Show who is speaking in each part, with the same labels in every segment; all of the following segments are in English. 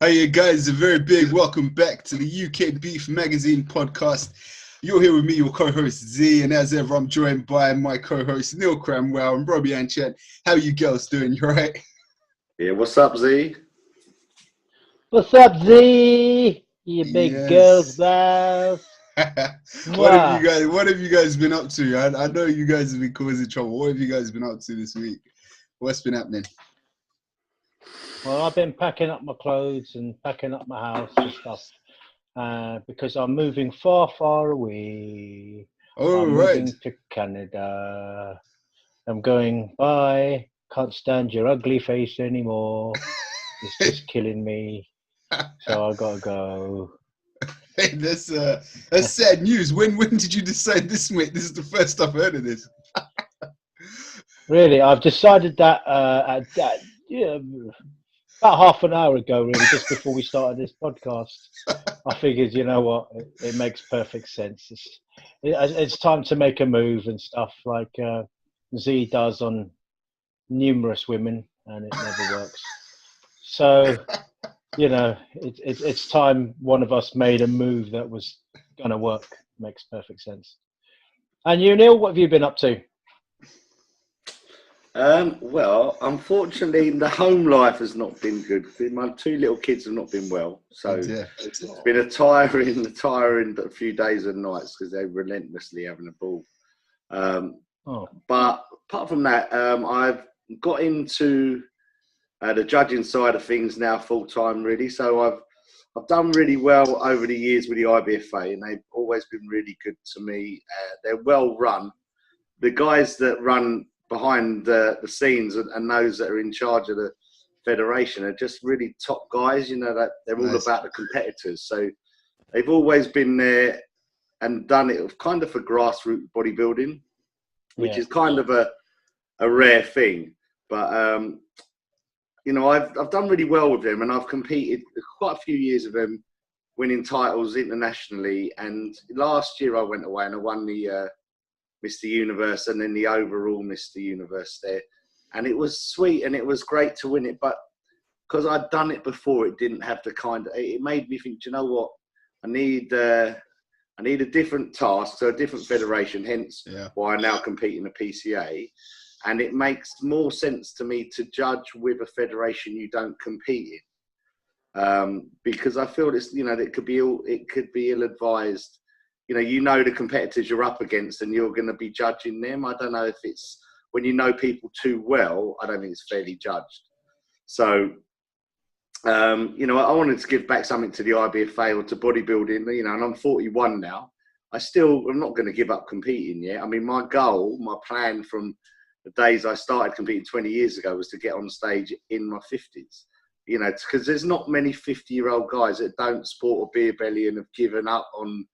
Speaker 1: Hey guys, a very big welcome back to the UK Beef Magazine podcast. You're here with me, your co-host Z, and as ever, I'm joined by my co-host Neale Cranwell and Robbie Anchet. How are you girls doing? You alright?
Speaker 2: Yeah, what's up, Z?
Speaker 3: What's up, Z? You big girls,
Speaker 1: Yes.
Speaker 3: boss.
Speaker 1: What have
Speaker 3: Mwah.
Speaker 1: you guys been up to? I know you guys have been causing trouble. What have you guys been up to this week? What's been happening?
Speaker 3: Well, I've been packing up my clothes and packing up my house and stuff because I'm moving far, far away.
Speaker 1: Oh,
Speaker 3: I'm
Speaker 1: right.
Speaker 3: moving to Canada. I'm going, bye. Can't stand your ugly face anymore. It's just killing me. So I gotta go.
Speaker 1: Hey, that's sad news. When did you decide this, mate? This is the first I've heard of this.
Speaker 3: Really, I've decided that about half an hour ago, really, just before we started this podcast. I figured, you know what, it makes perfect sense. It's time to make a move and stuff like Z does on numerous women, and it never works. So, you know, it's time one of us made a move that was going to work. Makes perfect sense. And you, Neil, what have you been up to?
Speaker 2: Well, unfortunately, the home life has not been good. My two little kids have not been well, so it's been a tiring few days and nights because they're relentlessly having a ball. But apart from that, I've got into the judging side of things now full time, really. So I've done really well over the years with the IBFA, and they've always been really good to me. They're well run. The guys that run behind the scenes and those that are in charge of the federation are just really top guys. You know, that they're all about the competitors. So they've always been there and done it kind of for grassroots bodybuilding, which is kind of a rare thing. But you know, I've done really well with them, and I've competed quite a few years of them, winning titles internationally. And last year I went away and I won the Mr. Universe and then the overall Mr. Universe there. And it was sweet and it was great to win it. But because I'd done it before, it didn't have the kind of, it made me think, you know what, I need a different task, so a different federation, hence why I now compete in the PCA. And it makes more sense to me to judge with a federation you don't compete in. Because I feel it's, you know, it could be ill-advised. You know the competitors you're up against and you're going to be judging them. I don't know if it's, when you know people too well, I don't think it's fairly judged. So, you know, I wanted to give back something to the IBFA or to bodybuilding, you know, and I'm 41 now. I'm not going to give up competing yet. I mean, my plan from the days I started competing 20 years ago was to get on stage in my 50s. You know, because there's not many 50-year-old guys that don't sport a beer belly and have given up on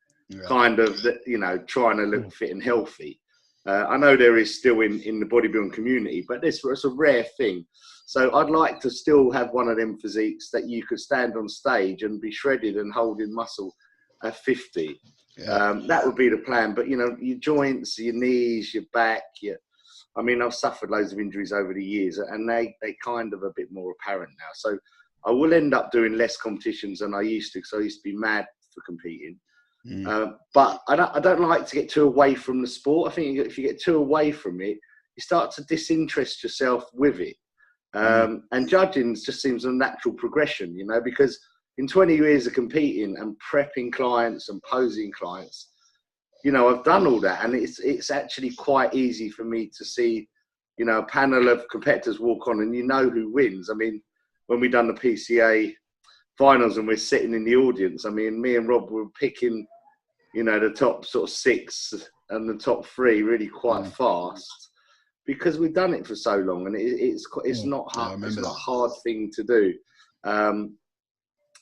Speaker 2: kind of, you know, trying to look fit and healthy. I know there is still in the bodybuilding community, but it's a rare thing. So I'd like to still have one of them physiques that you could stand on stage and be shredded and holding muscle at 50. That would be the plan. But, you know, your joints, your knees, your back, I mean, I've suffered loads of injuries over the years and they kind of a bit more apparent now. So I will end up doing less competitions than I used to, because I used to be mad for competing. But I don't like to get too away from the sport. I think if you get too away from it, you start to disinterest yourself with it. And judging just seems a natural progression, you know, because in 20 years of competing and prepping clients and posing clients, you know, I've done all that, and it's actually quite easy for me to see, you know, a panel of competitors walk on and you know who wins. I mean, when we done the PCA finals and we're sitting in the audience, I mean, me and Rob were picking, you know, the top sort of 6 and the top 3 really quite fast, because we've done it for so long, and it's not hard. It's not a hard thing to do.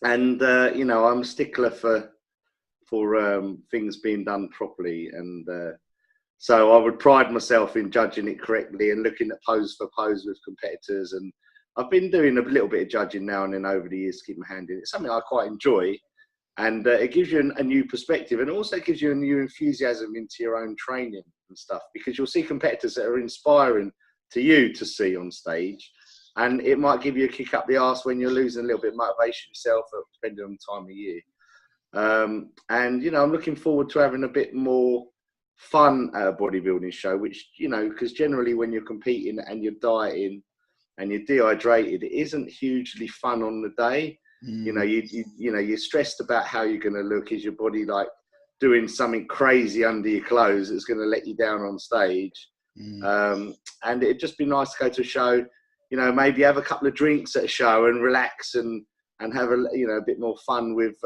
Speaker 2: You know, I'm a stickler for things being done properly, and so I would pride myself in judging it correctly and looking at pose for pose with competitors. And I've been doing a little bit of judging now and then over the years to keep my hand in it. It's something I quite enjoy. And it gives you a new perspective, and also gives you a new enthusiasm into your own training and stuff, because you'll see competitors that are inspiring to you to see on stage. and it might give you a kick up the arse when you're losing a little bit of motivation yourself, depending on the time of year. And, you know, I'm looking forward to having a bit more fun at a bodybuilding show, which, you know, because generally when you're competing and you're dieting and you're dehydrated, it isn't hugely fun on the day. You know, you're stressed about how you're going to look. Is your body like doing something crazy under your clothes that's going to let you down on stage? And it'd just be nice to go to a show, you know, maybe have a couple of drinks at a show and relax and have a, you know, a bit more fun with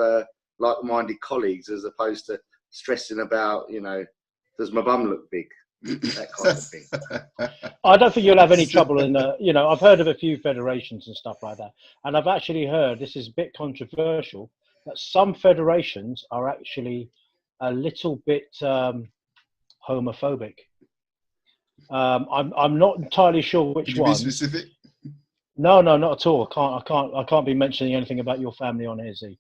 Speaker 2: like-minded colleagues, as opposed to stressing about, you know, does my bum look big? That kind of thing.
Speaker 3: I don't think you'll have any trouble in you know, I've heard of a few federations and stuff like that, and I've actually heard, this is a bit controversial, that some federations are actually a little bit homophobic. I'm not entirely sure which one.
Speaker 1: Be specific?
Speaker 3: No, not at all. I can't be mentioning anything about your family on here, Z.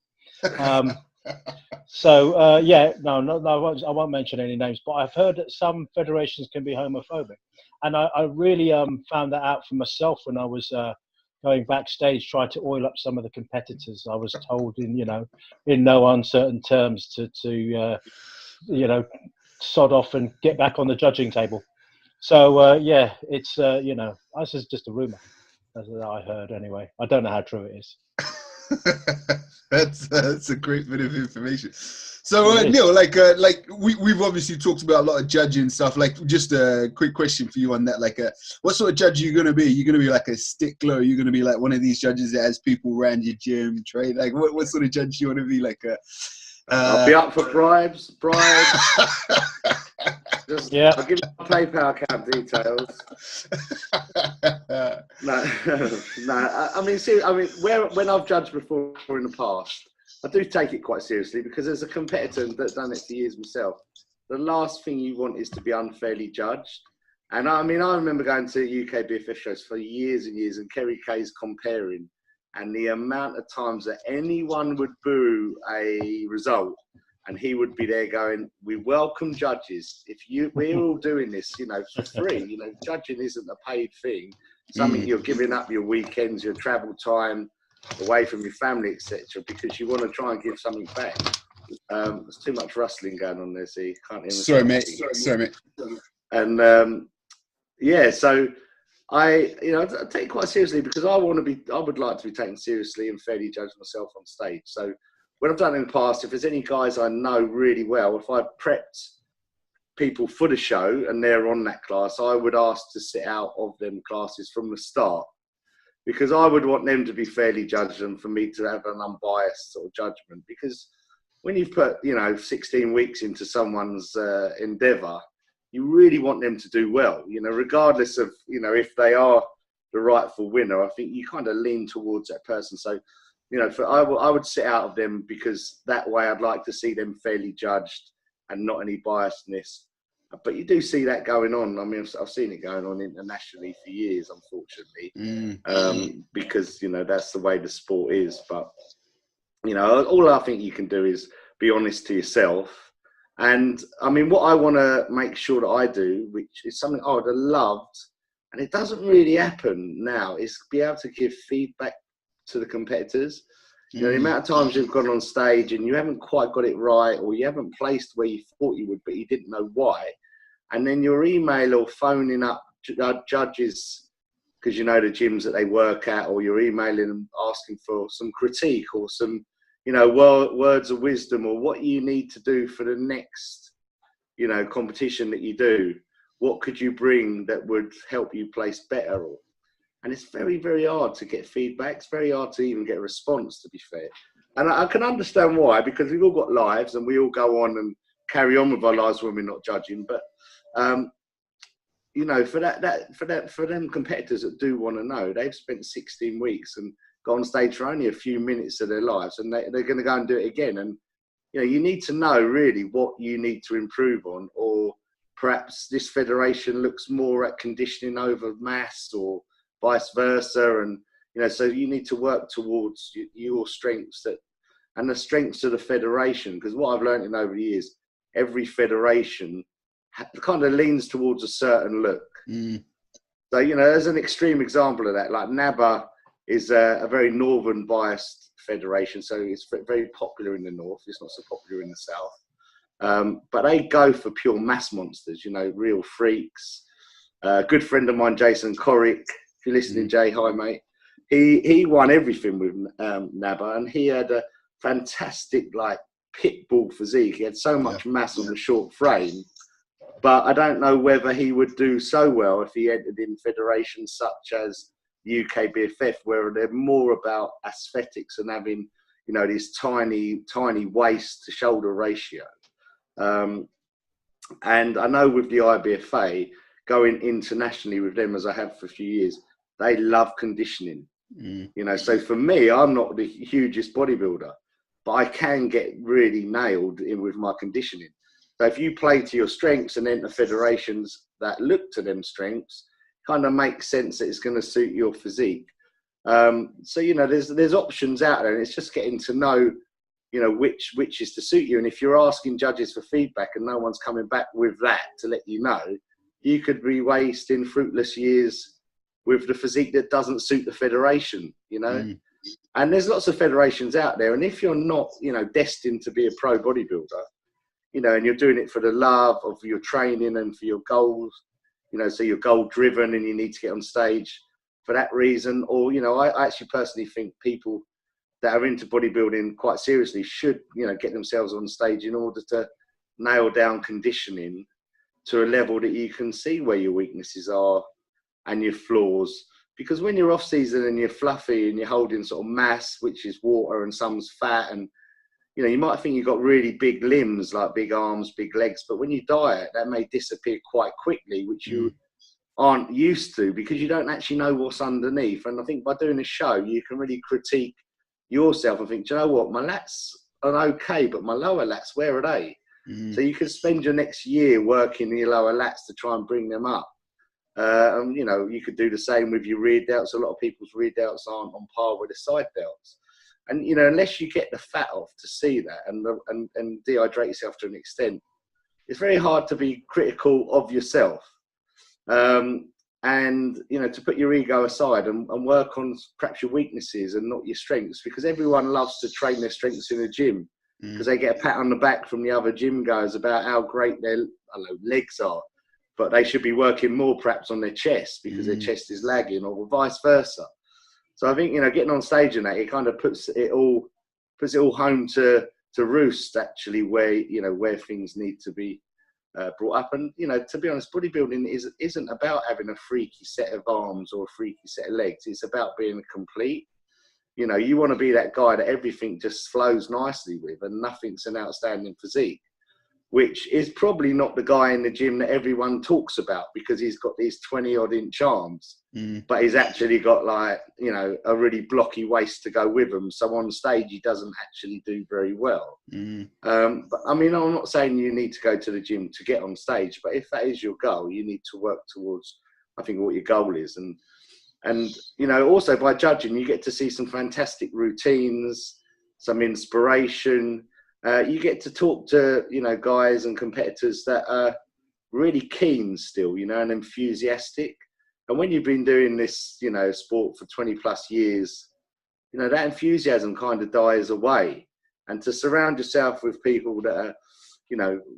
Speaker 3: So yeah, no, I won't mention any names, but I've heard that some federations can be homophobic, and I really found that out for myself when I was going backstage, trying to oil up some of the competitors. I was told in no uncertain terms to you know, sod off and get back on the judging table. So yeah, it's you know, this is just a rumor, as I heard anyway. I don't know how true it is.
Speaker 1: That's a great bit of information. So Neale, like we've obviously talked about a lot of judging stuff. Like, just a quick question for you on that. Like, what sort of judge are you gonna be? Are you gonna be like a stickler? Are you gonna be like one of these judges that has people around your gym train? Like, what sort of judge do you want to be? Like,
Speaker 2: I'll be up for bribes. Just,
Speaker 3: yeah.
Speaker 2: I'll give you my PayPal account details. No. I mean, see, when I've judged before in the past, I do take it quite seriously, because as a competitor that's done it for years myself, the last thing you want is to be unfairly judged. And I mean, I remember going to UK BFF shows for years and years, and Kerry Kay's comparing, and the amount of times that anyone would boo a result, and he would be there going, "We welcome judges. We're all doing this, you know, for free. You know, judging isn't a paid thing. Something you're giving up your weekends, your travel time, away from your family, etc., because you want to try and give something back." There's too much rustling going on there, so you can't hear me.
Speaker 1: Sorry, mate.
Speaker 2: And yeah, so I take it quite seriously, because I would like to be taken seriously and fairly judged myself on stage. So when I've done it in the past, if there's any guys I know really well, if I've prepped people for the show and they're on that class, I would ask to sit out of them classes from the start, because I would want them to be fairly judged and for me to have an unbiased sort of judgment. Because when you've put, 16 weeks into someone's endeavour, you really want them to do well, regardless of, if they are the rightful winner. I think you kind of lean towards that person. So, I would sit out of them, because that way I'd like to see them fairly judged and not any biasness. But you do see that going on. I mean, I've seen it going on internationally for years, unfortunately, because, that's the way the sport is. But, all I think you can do is be honest to yourself. And, I mean, what I want to make sure that I do, which is something I would have loved, and it doesn't really happen now, is be able to give feedback to the competitors. The amount of times you've gone on stage and you haven't quite got it right, or you haven't placed where you thought you would, but you didn't know why. And then your email or phoning up judges, because the gyms that they work at, or you're emailing them asking for some critique or some, words of wisdom, or what you need to do for the next, competition that you do. What could you bring that would help you place better? And it's very, very hard to get feedback. It's very hard to even get a response, to be fair. And I can understand why, because we've all got lives and we all go on and carry on with our lives when we're not judging. But, for them competitors that do want to know, they've spent 16 weeks and got on stage for only a few minutes of their lives, and they're going to go and do it again. And, you need to know really what you need to improve on, or perhaps this federation looks more at conditioning over mass, or vice versa. And, so you need to work towards your strengths and the strengths of the federation. Because what I've learned over the years, every federation kind of leans towards a certain look. So, as an extreme example of that, like NABA is a very northern biased federation, so it's very popular in the north. It's not so popular in the south. But they go for pure mass monsters, real freaks. A good friend of mine, Jason Corrick, if you're listening, Jay, hi mate. He won everything with NABA, and he had a fantastic pit bull physique. He had so much mass on the short frame. But I don't know whether he would do so well if he entered in federations such as UKBFF, where they're more about aesthetics and having, this tiny waist to shoulder ratio. And I know with the IBFA, going internationally with them as I have for a few years, they love conditioning. So for me, I'm not the hugest bodybuilder, but I can get really nailed in with my conditioning. So if you play to your strengths and enter federations that look to them strengths, kind of makes sense that it's going to suit your physique. So, there's options out there, and it's just getting to know, which is to suit you. And if you're asking judges for feedback and no one's coming back with that to let you know, you could be wasting fruitless years with the physique that doesn't suit the federation, And there's lots of federations out there. And if you're not, destined to be a pro bodybuilder, and you're doing it for the love of your training and for your goals, so you're goal driven and you need to get on stage for that reason. Or, I actually personally think people that are into bodybuilding quite seriously should, get themselves on stage in order to nail down conditioning to a level that you can see where your weaknesses are and your flaws. Because when you're off season and you're fluffy and you're holding sort of mass, which is water and some's fat, and you might think you've got really big limbs, like big arms, big legs, but when you diet, that may disappear quite quickly, which you aren't used to because you don't actually know what's underneath. And I think by doing a show, you can really critique yourself and think, do you know what, my lats are okay, but my lower lats, where are they? So you can spend your next year working your lower lats to try and bring them up. And, you could do the same with your rear delts. A lot of people's rear delts aren't on par with the side delts. And, unless you get the fat off to see that and dehydrate yourself to an extent, it's very hard to be critical of yourself. And, to put your ego aside and work on perhaps your weaknesses and not your strengths, because everyone loves to train their strengths in a gym because they get a pat on the back from the other gym goers about how great their legs are. But they should be working more perhaps on their chest because their chest is lagging, or vice versa. So I think, getting on stage and that, it kind of puts it all home to roost, actually, where things need to be brought up. And, to be honest, bodybuilding isn't about having a freaky set of arms or a freaky set of legs. It's about being complete. You want to be that guy that everything just flows nicely with and nothing's an outstanding physique, which is probably not the guy in the gym that everyone talks about because he's got these 20-odd inch arms, but he's actually got a really blocky waist to go with him. So on stage, he doesn't actually do very well. But I mean, I'm not saying you need to go to the gym to get on stage, but if that is your goal, you need to work towards, I think, what your goal is. And also by judging, you get to see some fantastic routines, some inspiration. You get to talk to, guys and competitors that are really keen still, and enthusiastic. And when you've been doing this, sport for 20 plus years, that enthusiasm kind of dies away. And to surround yourself with people that are,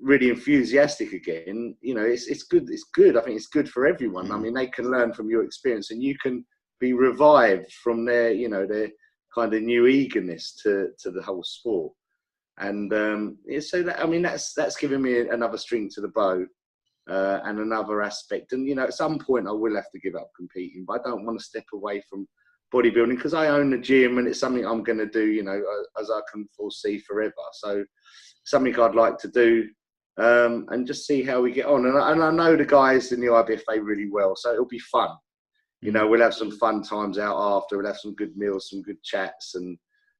Speaker 2: really enthusiastic again, it's good. It's good. I think it's good for everyone. I mean, they can learn from your experience and you can be revived from their, their kind of new eagerness to the whole sport. And so that's given me another string to the bow and another aspect. And, at some point I will have to give up competing, but I don't want to step away from bodybuilding because I own a gym and it's something I'm going to do, as I can foresee forever. So something I'd like to do and just see how we get on. And I know the guys in the IBFA really well, so it'll be fun. We'll have some fun times out after. We'll have some good meals, some good chats, and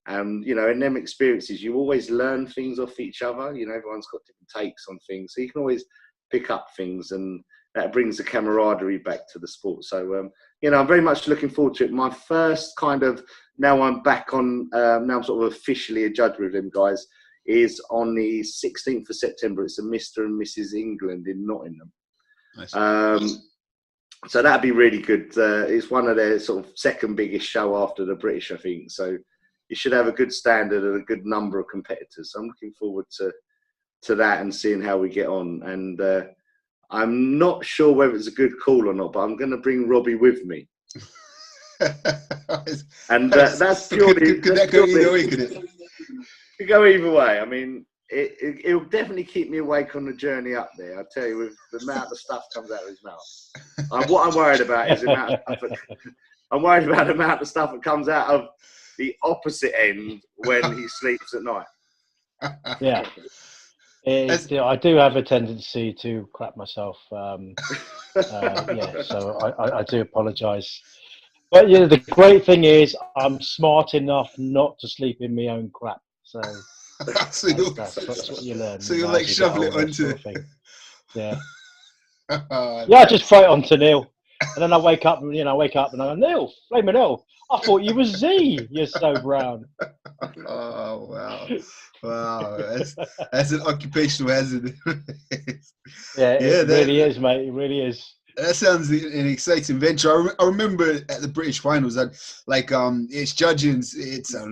Speaker 2: in them experiences, you always learn things off each other. Everyone's got different takes on things, so you can always pick up things, and that brings the camaraderie back to the sport. So, I'm very much looking forward to it. My first now I'm back on, now I'm sort of officially a judge with them guys, is on the 16th of September. It's a Mr. and Mrs. England in Nottingham.
Speaker 1: Nice.
Speaker 2: So that'd be really good. It's one of their sort of second biggest show after the British, I think. So you should have a good standard and a good number of competitors. So I'm looking forward to that and seeing how we get on. And I'm not sure whether it's a good call or not, but I'm going to bring Robbie with me. And that's purely.
Speaker 1: Could that go either way? Could it?
Speaker 2: Could go either way. I mean, it'll definitely keep me awake on the journey up there. I tell you, with the amount of stuff comes out of his mouth. What I'm worried about is the amount of stuff. I'm worried about the amount of stuff that comes out of the opposite end when he sleeps at night.
Speaker 3: Yeah. I do have a tendency to crap myself. Yeah, so I do apologise. But yeah, the great thing is I'm smart enough not to sleep in my own crap. So that's what you learn.
Speaker 1: So you're like shovel it onto.
Speaker 3: Sort of thing. Yeah. I just throw it onto Neale, and then I wake up and I go, Neale, flaming hell! I thought you was Z. You're so brown.
Speaker 1: Oh wow! That's an occupational hazard.
Speaker 3: It really is, mate. It really is.
Speaker 1: That sounds an exciting venture. I remember at the British finals that it's judging. It's a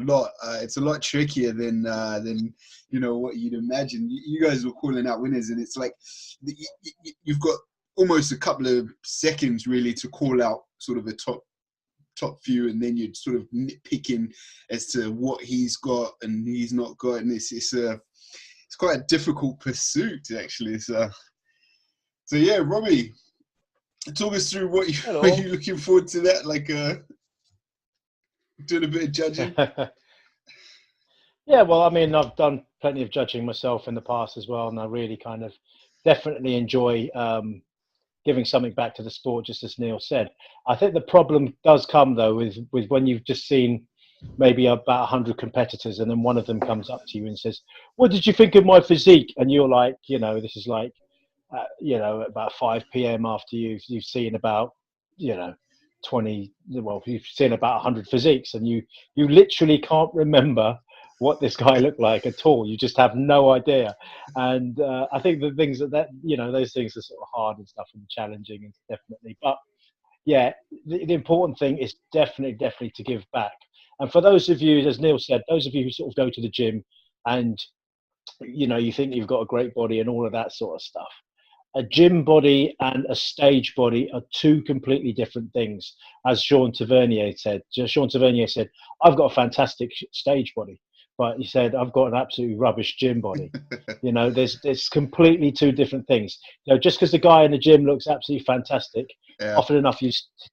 Speaker 1: lot trickier than what you'd imagine. You guys were calling out winners, and it's like you've got almost a couple of seconds really to call out sort of a top few, and then you're sort of nitpicking as to what he's got and he's not got, and it's quite a difficult pursuit actually. So yeah, Robbie, talk us through what are you looking forward to that, like doing a bit of judging.
Speaker 3: Yeah, well, I mean, I've done plenty of judging myself in the past as well, and I really kind of definitely enjoy giving something back to the sport, just as Neale said. I think the problem does come though with when you've just seen maybe about 100 competitors, and then one of them comes up to you and says, "What did you think of my physique?" And you're like, this is like, about 5 p.m. after you've seen about 20. Well, you've seen about 100 physiques, and you literally can't remember what this guy looked like at all. You just have no idea. And I think the things that those things are sort of hard and stuff and challenging, and definitely. But yeah, the important thing is definitely to give back. And for those of you, as Neale said, those of you who sort of go to the gym and you think you've got a great body and all of that sort of stuff, a gym body and a stage body are two completely different things. As Sean Tavernier said, I've got a fantastic stage body, but he said, I've got an absolutely rubbish gym body. There's completely two different things. Just because the guy in the gym looks absolutely fantastic, often enough,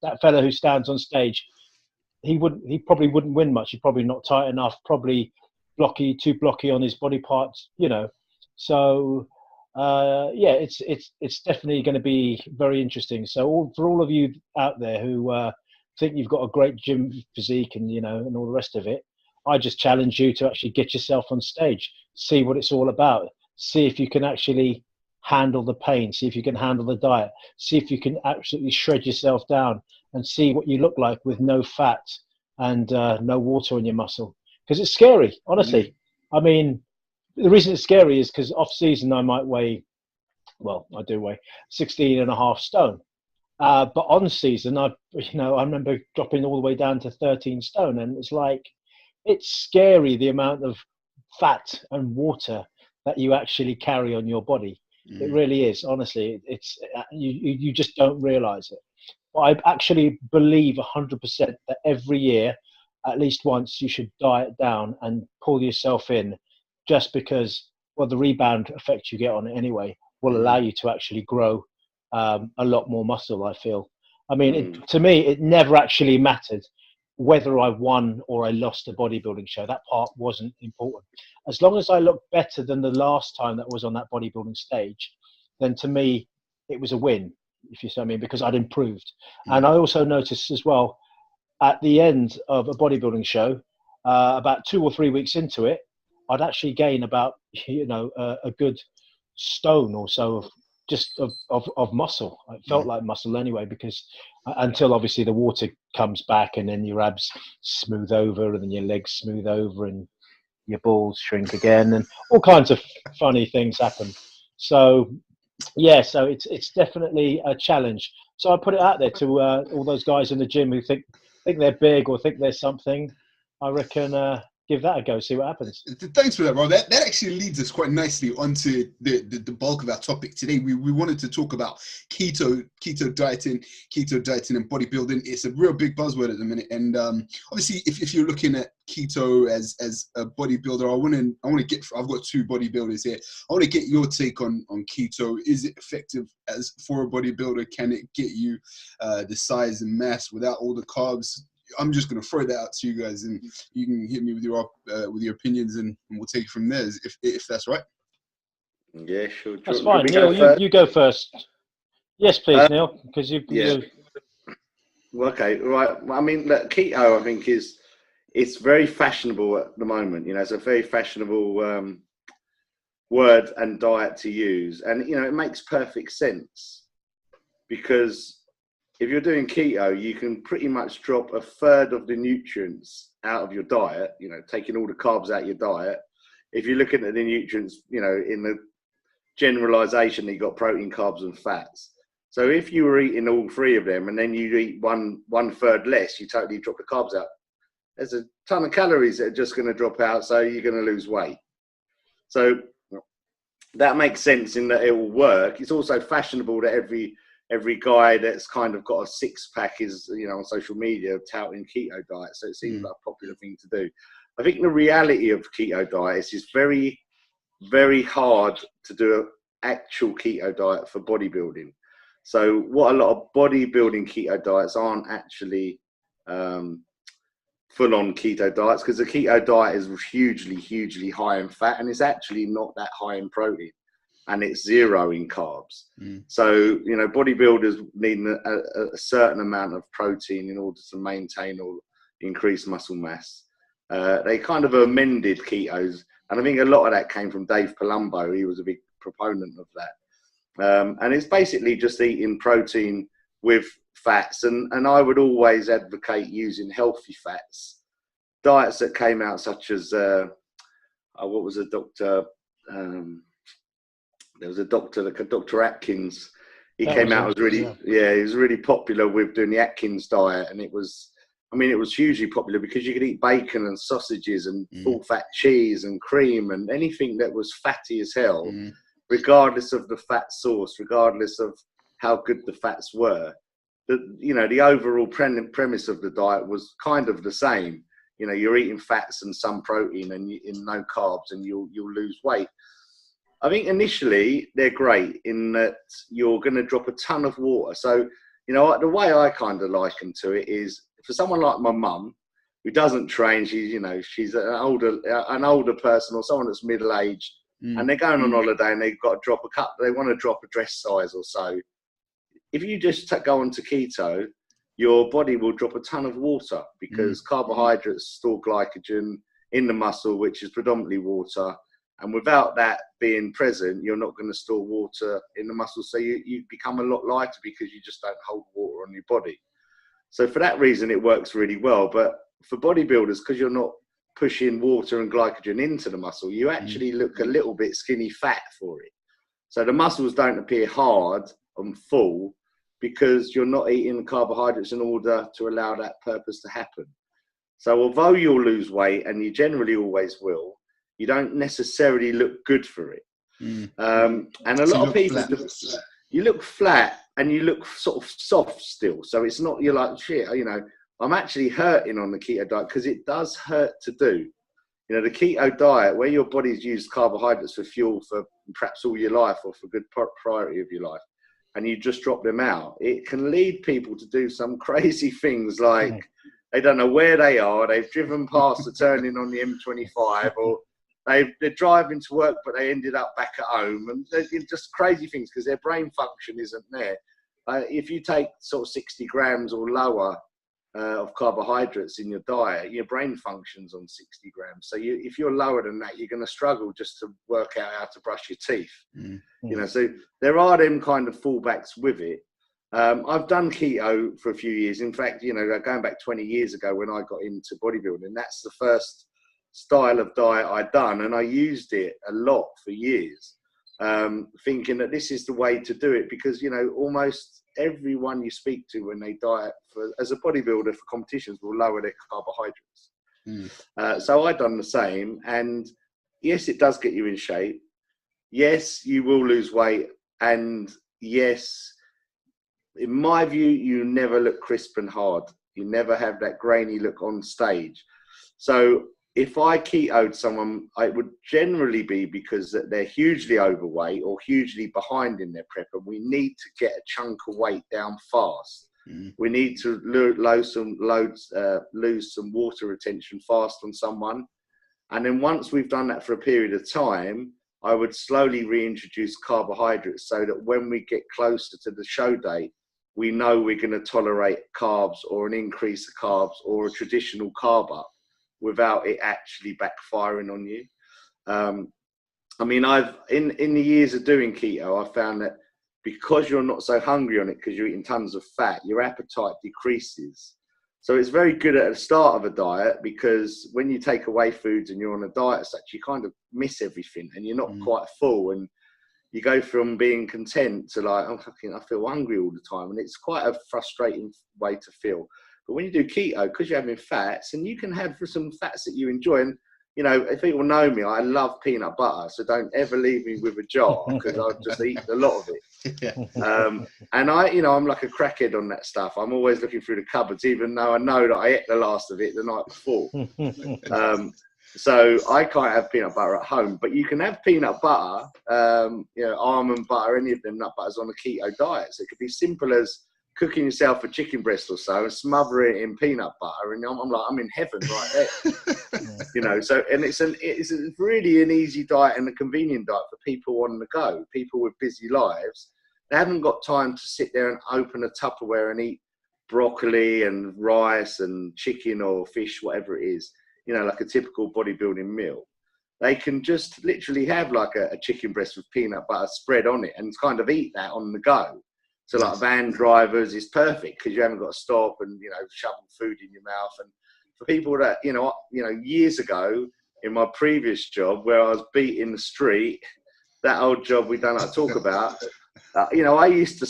Speaker 3: that fella who stands on stage, he probably wouldn't win much. He's probably not tight enough, probably too blocky on his body parts, So it's definitely going to be very interesting. So for all of you out there who think you've got a great gym physique and and all the rest of it, I just challenge you to actually get yourself on stage, see what it's all about, see if you can actually handle the pain, see if you can handle the diet, see if you can absolutely shred yourself down, and see what you look like with no fat and no water in your muscle. Because it's scary, honestly. I mean, the reason it's scary is because off season I might weigh, I do weigh 16.5 stone. But on season, I remember dropping all the way down to 13 stone, and it's scary the amount of fat and water that you actually carry on your body. It really is, honestly. It's you just don't realize it. But I actually believe 100% that every year, at least once, you should diet down and pull yourself in, just because, the rebound effect you get on it anyway will allow you to actually grow a lot more muscle, I feel. I mean, to me, it never actually mattered whether I won or I lost a bodybuilding show. That part wasn't important. As long as I looked better than the last time that was on that bodybuilding stage, then to me, it was a win, if you see what I mean, because I'd improved. And I also noticed as well, at the end of a bodybuilding show, about 2 or 3 weeks into it, I'd actually gain about, a good stone or so of muscle. It felt like muscle anyway, because until obviously the water comes back and then your abs smooth over and then your legs smooth over and your balls shrink again and all kinds of funny things happen. So yeah, so it's definitely a challenge. So I put it out there to all those guys in the gym who think they're big or think they're something. I reckon give that a go, see what happens.
Speaker 1: Thanks for that, bro. That actually leads us quite nicely onto the bulk of our topic today. We wanted to talk about keto dieting and bodybuilding. It's a real big buzzword at the minute, and obviously, if you're looking at keto as a bodybuilder, I want to get. I've got two bodybuilders here. I want to get your take on keto. Is it effective as for a bodybuilder? Can it get you the size and mass without all the carbs? I'm just going to throw that out to you guys, and you can hit me with your opinions, and we'll take it from there, if that's right.
Speaker 2: Yeah, sure.
Speaker 3: That's fine. Neale, you go first. Yes, please, Neale, because you.
Speaker 2: Okay, right. I mean, look, keto, I think it's very fashionable at the moment. You know, it's a very fashionable word and diet to use, and you know, it makes perfect sense because if you're doing keto, you can pretty much drop a third of the nutrients out of your diet, you know, taking all the carbs out of your diet. If you're looking at the nutrients, you know, in the generalization, you've got protein, carbs, and fats. So if you were eating all three of them and then you eat one third less, you totally drop the carbs out. There's a ton of calories that are just going to drop out, so you're going to lose weight. So that makes sense in that it will work. It's also fashionable that every guy that's kind of got a six-pack is, you know, on social media touting keto diet. So it seems like a popular thing to do. I think the reality of keto diets is very, very hard to do an actual keto diet for bodybuilding. So what a lot of bodybuilding keto diets aren't actually full-on keto diets, because the keto diet is hugely, hugely high in fat, and it's actually not that high in protein. And it's zero in carbs. So, you know, bodybuilders need a certain amount of protein in order to maintain or increase muscle mass. They kind of amended ketos. And I think a lot of that came from Dave Palumbo. He was a big proponent of that. And it's basically just eating protein with fats. And I would always advocate using healthy fats. Diets that came out such as, what was a doctor... there was a doctor, Dr. Atkins. He came out as really, he was really popular with doing the Atkins diet. And it was hugely popular because you could eat bacon and sausages and full fat cheese and cream and anything that was fatty as hell, regardless of the fat source, regardless of how good the fats were. The overall premise of the diet was kind of the same. You know, you're eating fats and some protein and no carbs, and you'll lose weight. I think initially they're great in that you're going to drop a ton of water. So, you know, the way I kind of liken to it is for someone like my mum who doesn't train, she's an older person or someone that's middle-aged, and they're going on holiday and they've got to they want to drop a dress size or so. If you just go onto keto, your body will drop a ton of water because carbohydrates store glycogen in the muscle, which is predominantly water. And without that being present, you're not going to store water in the muscle. So you become a lot lighter because you just don't hold water on your body. So for that reason, it works really well. But for bodybuilders, because you're not pushing water and glycogen into the muscle, you actually look a little bit skinny fat for it. So the muscles don't appear hard and full because you're not eating carbohydrates in order to allow that purpose to happen. So although you'll lose weight, and you generally always will, you don't necessarily look good for it. And a lot of people, you look flat and you look sort of soft still. So it's not, you're like, shit, you know, I'm actually hurting on the keto diet because it does hurt to do. You know, the keto diet, where your body's used carbohydrates for fuel for perhaps all your life or for good priority of your life, and you just drop them out, it can lead people to do some crazy things like they don't know where they are, they've driven past the turning on the M25, or they're driving to work, but they ended up back at home, and they're just crazy things because their brain function isn't there. If you take sort of 60 grams or lower of carbohydrates in your diet, your brain functions on 60 grams. So if you're lower than that, you're going to struggle just to work out how to brush your teeth. You know, so there are them kind of fallbacks with it. I've done keto for a few years. In fact, you know, going back 20 years ago when I got into bodybuilding, that's the first style of diet I'd done, and I used it a lot for years. thinking that this is the way to do it, because, you know, almost everyone you speak to when they diet as a bodybuilder for competitions will lower their carbohydrates. So I've done the same, and yes, it does get you in shape. Yes, you will lose weight, and yes, in my view, you never look crisp and hard. You never have that grainy look on stage. So if I ketoed someone, it would generally be because they're hugely overweight or hugely behind in their prep, and we need to get a chunk of weight down fast. We need to lose some water retention fast on someone. And then once we've done that for a period of time, I would slowly reintroduce carbohydrates so that when we get closer to the show date, we know we're going to tolerate carbs or an increase of carbs or a traditional carb up without it actually backfiring on you. I mean, in the years of doing keto, I found that because you're not so hungry on it because you're eating tons of fat, your appetite decreases. So it's very good at the start of a diet, because when you take away foods and you're on a diet as such, you kind of miss everything and you're not quite full, and you go from being content to like, I feel hungry all the time, and it's quite a frustrating way to feel. But when you do keto, because you're having fats, and you can have some fats that you enjoy, and you know, if people know me, I love peanut butter, so don't ever leave me with a jar, because I'll just eat a lot of it. And I'm like a crackhead on that stuff. I'm always looking through the cupboards, even though I know that I ate the last of it the night before. So I can't have peanut butter at home, but you can have peanut butter, almond butter, any of them nut butters on a keto diet. So it could be simple as cooking yourself a chicken breast or so and smother it in peanut butter, and I'm like, I'm in heaven right there. So, and it's really an easy diet and a convenient diet for people on the go, people with busy lives. They haven't got time to sit there and open a Tupperware and eat broccoli and rice and chicken or fish, whatever it is, like a typical bodybuilding meal. They can just literally have like a chicken breast with peanut butter spread on it and kind of eat that on the go. So like van drivers is perfect, because you haven't got to stop and, shovel food in your mouth. And for people that, years ago in my previous job where I was beating the street, that old job we don't like to talk about, I used to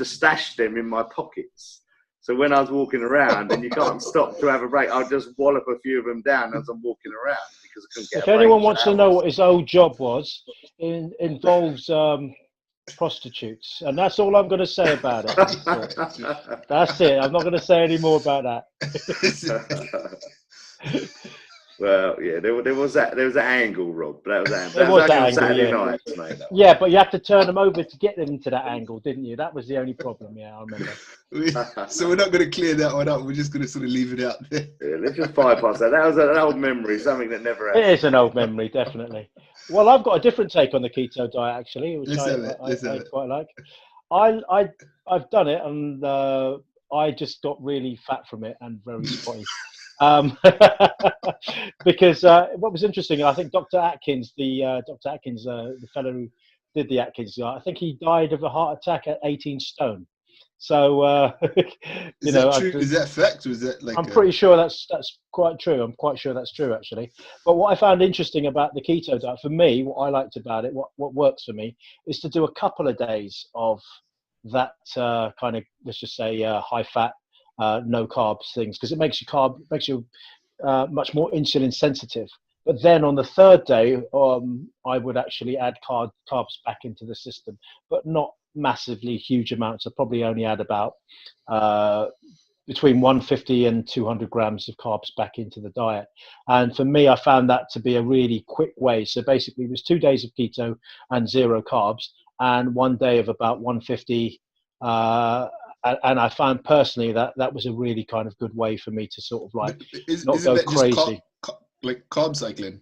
Speaker 2: stash them in my pockets. So when I was walking around and you can't stop to have a break, I'll just wallop a few of them down as I'm walking around, because I couldn't get a break.
Speaker 3: If anyone wants to know what his old job was, it involves prostitutes, and that's all I'm going to say about it. That's it. I'm not going to say any more about that.
Speaker 2: Well, yeah, there was that angle, Rob. But that was on Saturday night, mate.
Speaker 3: Yeah, but you have to turn them over to get them into that angle, didn't you? That was the only problem. Yeah, I remember.
Speaker 1: So we're not going to clear that one up. We're just going to sort of leave it out there.
Speaker 2: Yeah, let's just bypass that. That was an old memory, something that never happened.
Speaker 3: It is an old memory, definitely. Well, I've got a different take on the keto diet, actually, which I quite like. I've done it, and I just got really fat from it and very spotty. Because what was interesting, I think Dr. Atkins, the fellow who did the Atkins diet, I think he died of a heart attack at 18 stone. So,
Speaker 1: is that true? Is that fact, or is that like?
Speaker 3: I'm pretty sure that's quite true. I'm quite sure that's true, actually. But what I found interesting about the keto diet, for me, what I liked about it, what works for me, is to do a couple of days of that kind of, let's just say, high fat, no carbs things, because it makes you much more insulin sensitive. But then on the third day, I would actually add carbs back into the system, but not massively huge amounts. I probably only add about between 150 and 200 grams of carbs back into the diet. And for me, I found that to be a really quick way. So basically, it was 2 days of keto and 0 carbs, and 1 day of about 150. And I found personally that was a really kind of good way for me to sort of like not go crazy.
Speaker 1: Like carb cycling?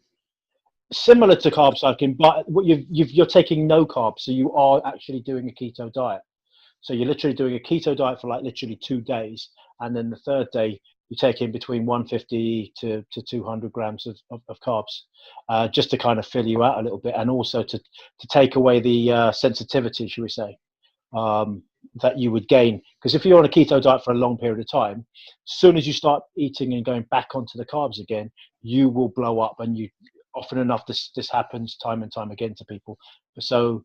Speaker 3: Similar to carb cycling, but you're taking no carbs, so you are actually doing a keto diet. So you're literally doing a keto diet for like literally 2 days, and then the third day you take in between 150 to 200 grams of carbs, just to kind of fill you out a little bit, and also to take away the sensitivity, should we say, that you would gain. Because if you're on a keto diet for a long period of time, as soon as you start eating and going back onto the carbs again, you will blow up, and often enough, this happens time and time again to people. So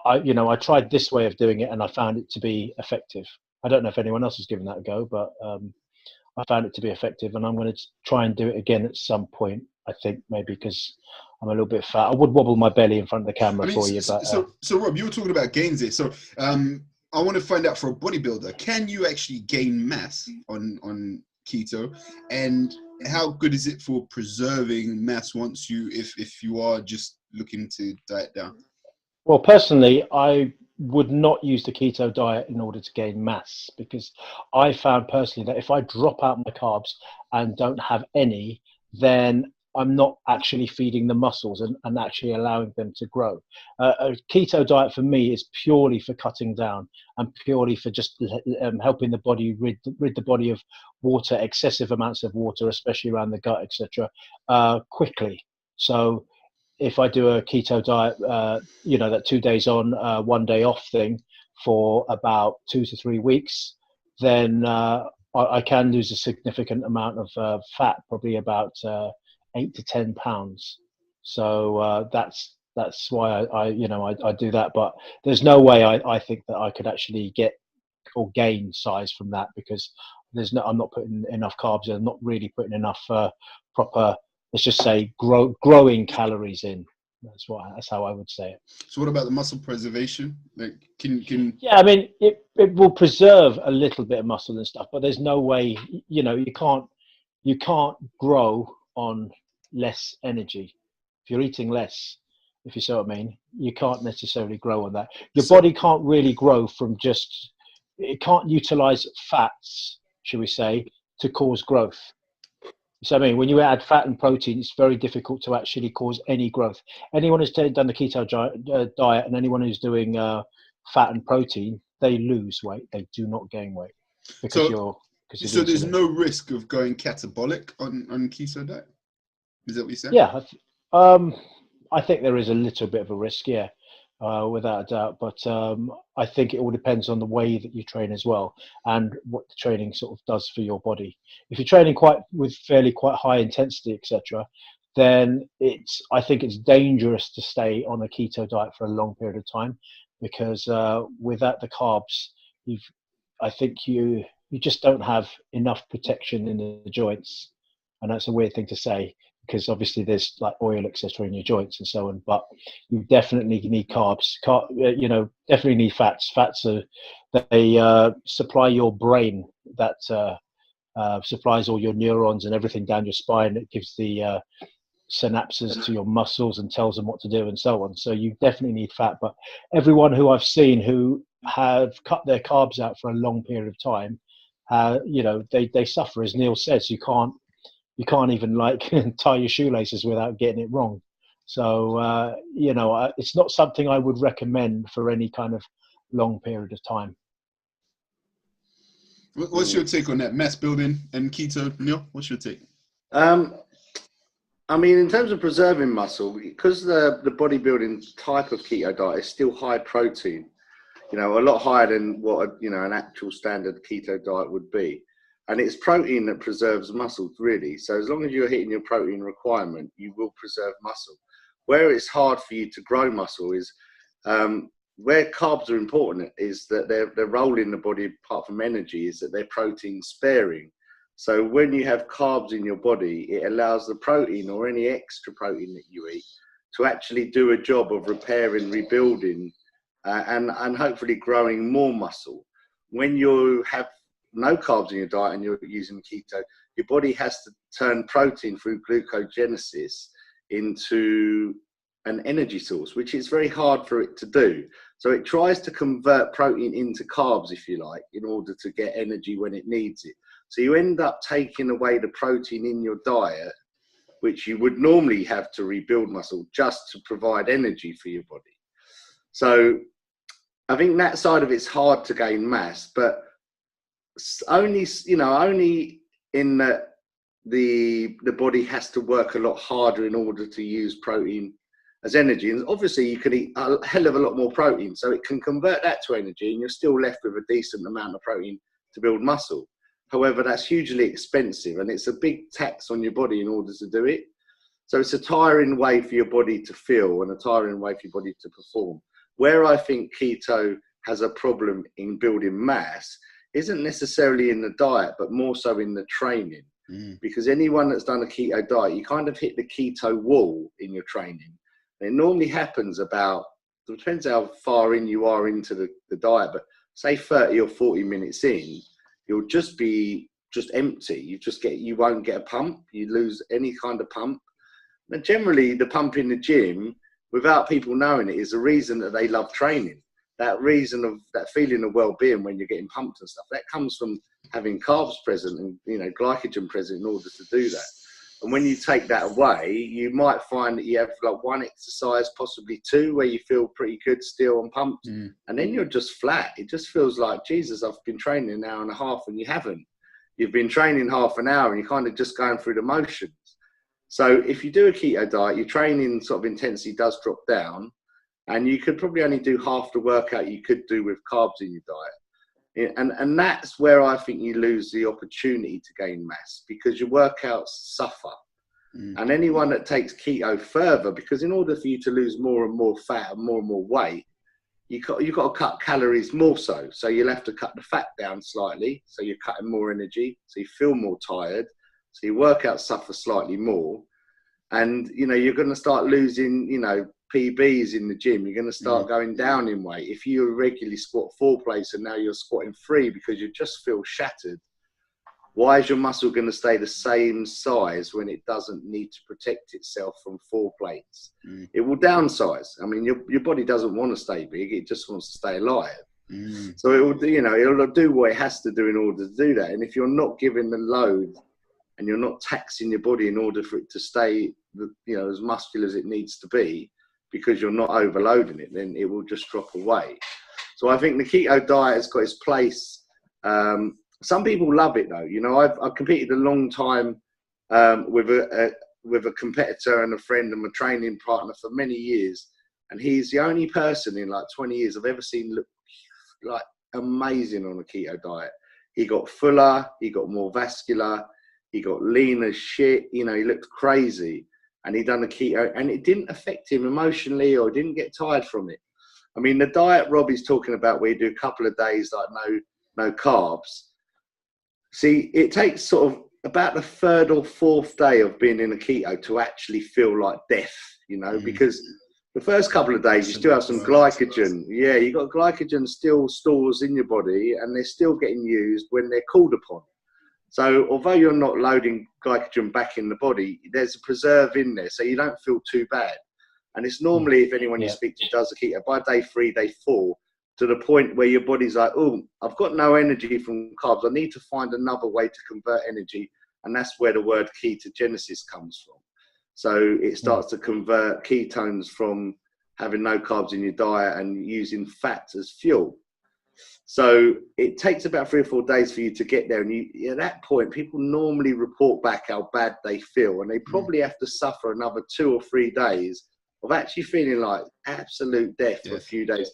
Speaker 3: I tried this way of doing it, and I found it to be effective. I don't know if anyone else has given that a go, but I found it to be effective, and I'm going to try and do it again at some point. I think maybe because I'm a little bit fat. I would wobble my belly in front of the camera for you, but
Speaker 1: so Rob, you were talking about gains there. So I want to find out, for a bodybuilder, can you actually gain mass on keto, and how good is it for preserving mass once if you are just looking to diet down?
Speaker 3: Well, personally, I would not use the keto diet in order to gain mass, because I found personally that if I drop out my carbs and don't have any, then I'm not actually feeding the muscles and actually allowing them to grow. A keto diet for me is purely for cutting down and purely for just helping the body rid the body of water, excessive amounts of water, especially around the gut, etc., quickly. So if I do a keto diet, that 2 days on, 1 day off thing for about 2 to 3 weeks, then I can lose a significant amount of fat, probably about 8 to 10 pounds. So that's why I do that. But there's no way I think that I could actually get or gain size from that, because I'm not putting enough carbs in. I'm not really putting enough proper, let's just say, growing calories in. That's how I would say it.
Speaker 1: So what about the muscle preservation? Like, can
Speaker 3: Yeah, I mean, it will preserve a little bit of muscle and stuff, but there's no way, you can't grow on less energy. If you're eating less, if you see what I mean, you can't necessarily grow on that. Your body can't really grow from it can't utilize fats, should we say, to cause growth. So I mean, when you add fat and protein, it's very difficult to actually cause any growth. Anyone who's done the keto diet and anyone who's doing fat and protein, they lose weight. They do not gain weight because
Speaker 1: So there's no risk of going catabolic on keto diet? Is that what you're saying?
Speaker 3: Yeah, I think there is a little bit of a risk, yeah, without a doubt. But I think it all depends on the way that you train as well, and what the training sort of does for your body. If you're training with fairly high intensity, etc., then I think it's dangerous to stay on a keto diet for a long period of time, because without the carbs, I think you just don't have enough protection in the joints, and that's a weird thing to say, because obviously there's like oil, etc., in your joints and so on. But you definitely need carbs. Definitely need fats. Fats they supply your brain. That supplies all your neurons and everything down your spine. It gives the synapses to your muscles and tells them what to do and so on. So you definitely need fat. But everyone who I've seen who have cut their carbs out for a long period of time, they suffer. As Neale says, you can't even like tie your shoelaces without getting it wrong. So, it's not something I would recommend for any kind of long period of time.
Speaker 1: What's your take on that? Mass building and keto, Neale? What's your take?
Speaker 2: I mean, in terms of preserving muscle, because the bodybuilding type of keto diet is still high protein, a lot higher than what an actual standard keto diet would be. And it's protein that preserves muscle, really. So as long as you're hitting your protein requirement, you will preserve muscle. Where it's hard for you to grow muscle is where carbs are important, is that their role in the body, apart from energy, is that they're protein sparing. So when you have carbs in your body, it allows the protein or any extra protein that you eat to actually do a job of repairing, rebuilding, and hopefully growing more muscle. When you have no carbs in your diet and you're using keto, your body has to turn protein through glucogenesis into an energy source, which is very hard for it to do. So it tries to convert protein into carbs, if you like, in order to get energy when it needs it. So you end up taking away the protein in your diet, which you would normally have to rebuild muscle just to provide energy for your body. So I think that side of it's hard to gain mass, but only in that the body has to work a lot harder in order to use protein as energy. And obviously you can eat a hell of a lot more protein, so it can convert that to energy, and you're still left with a decent amount of protein to build muscle. However, that's hugely expensive, and it's a big tax on your body in order to do it. So it's a tiring way for your body to feel and a tiring way for your body to perform. Where I think keto has a problem in building mass isn't necessarily in the diet, but more so in the training. Because anyone that's done a keto diet, you kind of hit the keto wall in your training. And it normally happens about, it depends how far in you are into the diet, but say 30 or 40 minutes in, you'll just be empty. You won't get a pump. You lose any kind of pump. And generally, the pump in the gym, without people knowing it, is the reason that they love training. That reason of that feeling of well-being when you're getting pumped and stuff, that comes from having carbs present and, you know, glycogen present in order to do that. And when you take that away, you might find that you have like one exercise, possibly two, where you feel pretty good still and pumped. And then you're just flat. It just feels like, Jesus, I've been training an hour and a half, and you haven't. You've been training half an hour and you're kind of just going through the motions. So if you do a keto diet, your training sort of intensity does drop down, and you could probably only do half the workout you could do with carbs in your diet. And that's where I think you lose the opportunity to gain mass, because your workouts suffer. And anyone that takes keto further, because in order for you to lose more and more fat and more weight, you've got to cut calories more so. So you'll have to cut the fat down slightly. So you're cutting more energy. So you feel more tired. So your workouts suffer slightly more. And, you know, you're going to start losing, you know, PBs in the gym. You're going to start going down in weight. If you regularly squat 4 plates and now you're squatting 3 because you just feel shattered, why is your muscle going to stay the same size when it doesn't need to protect itself from 4 plates? It will downsize. I mean, your body doesn't want to stay big. It just wants to stay alive. So it will, you know, it'll do what it has to do in order to do that. And if you're not giving the load and you're not taxing your body in order for it to stay, you know, as muscular as it needs to be, because you're not overloading it, then it will just drop away. So I think the keto diet has got its place. Some people love it though. You know, I've competed a long time with a competitor and a friend and my training partner for many years, and he's the only person in like 20 years I've ever seen look like amazing on a keto diet. He got fuller, he got more vascular, he got lean as shit. You know, he looked crazy. And he done the keto, and it didn't affect him emotionally or didn't get tired from it. I mean, the diet Robbie's talking about, where you do a couple of days like no carbs. See, it takes sort of about the 3rd or 4th day of being in a keto to actually feel like death, you know, because the first couple of days you still have some glycogen. Yeah, you got glycogen still stores in your body, and they're still getting used when they're called upon. So although you're not loading glycogen back in the body, there's a preserve in there, so you don't feel too bad. And it's normally, if anyone you speak to does a keto, by day 3, day 4, to the point where your body's like, oh, I've got no energy from carbs. I need to find another way to convert energy. And that's where the word ketogenesis comes from. So it starts to convert ketones from having no carbs in your diet and using fat as fuel. So it takes about 3 or 4 days for you to get there. And at that point, people normally report back how bad they feel. And they probably have to suffer another 2 or 3 days of actually feeling like absolute death for a few days.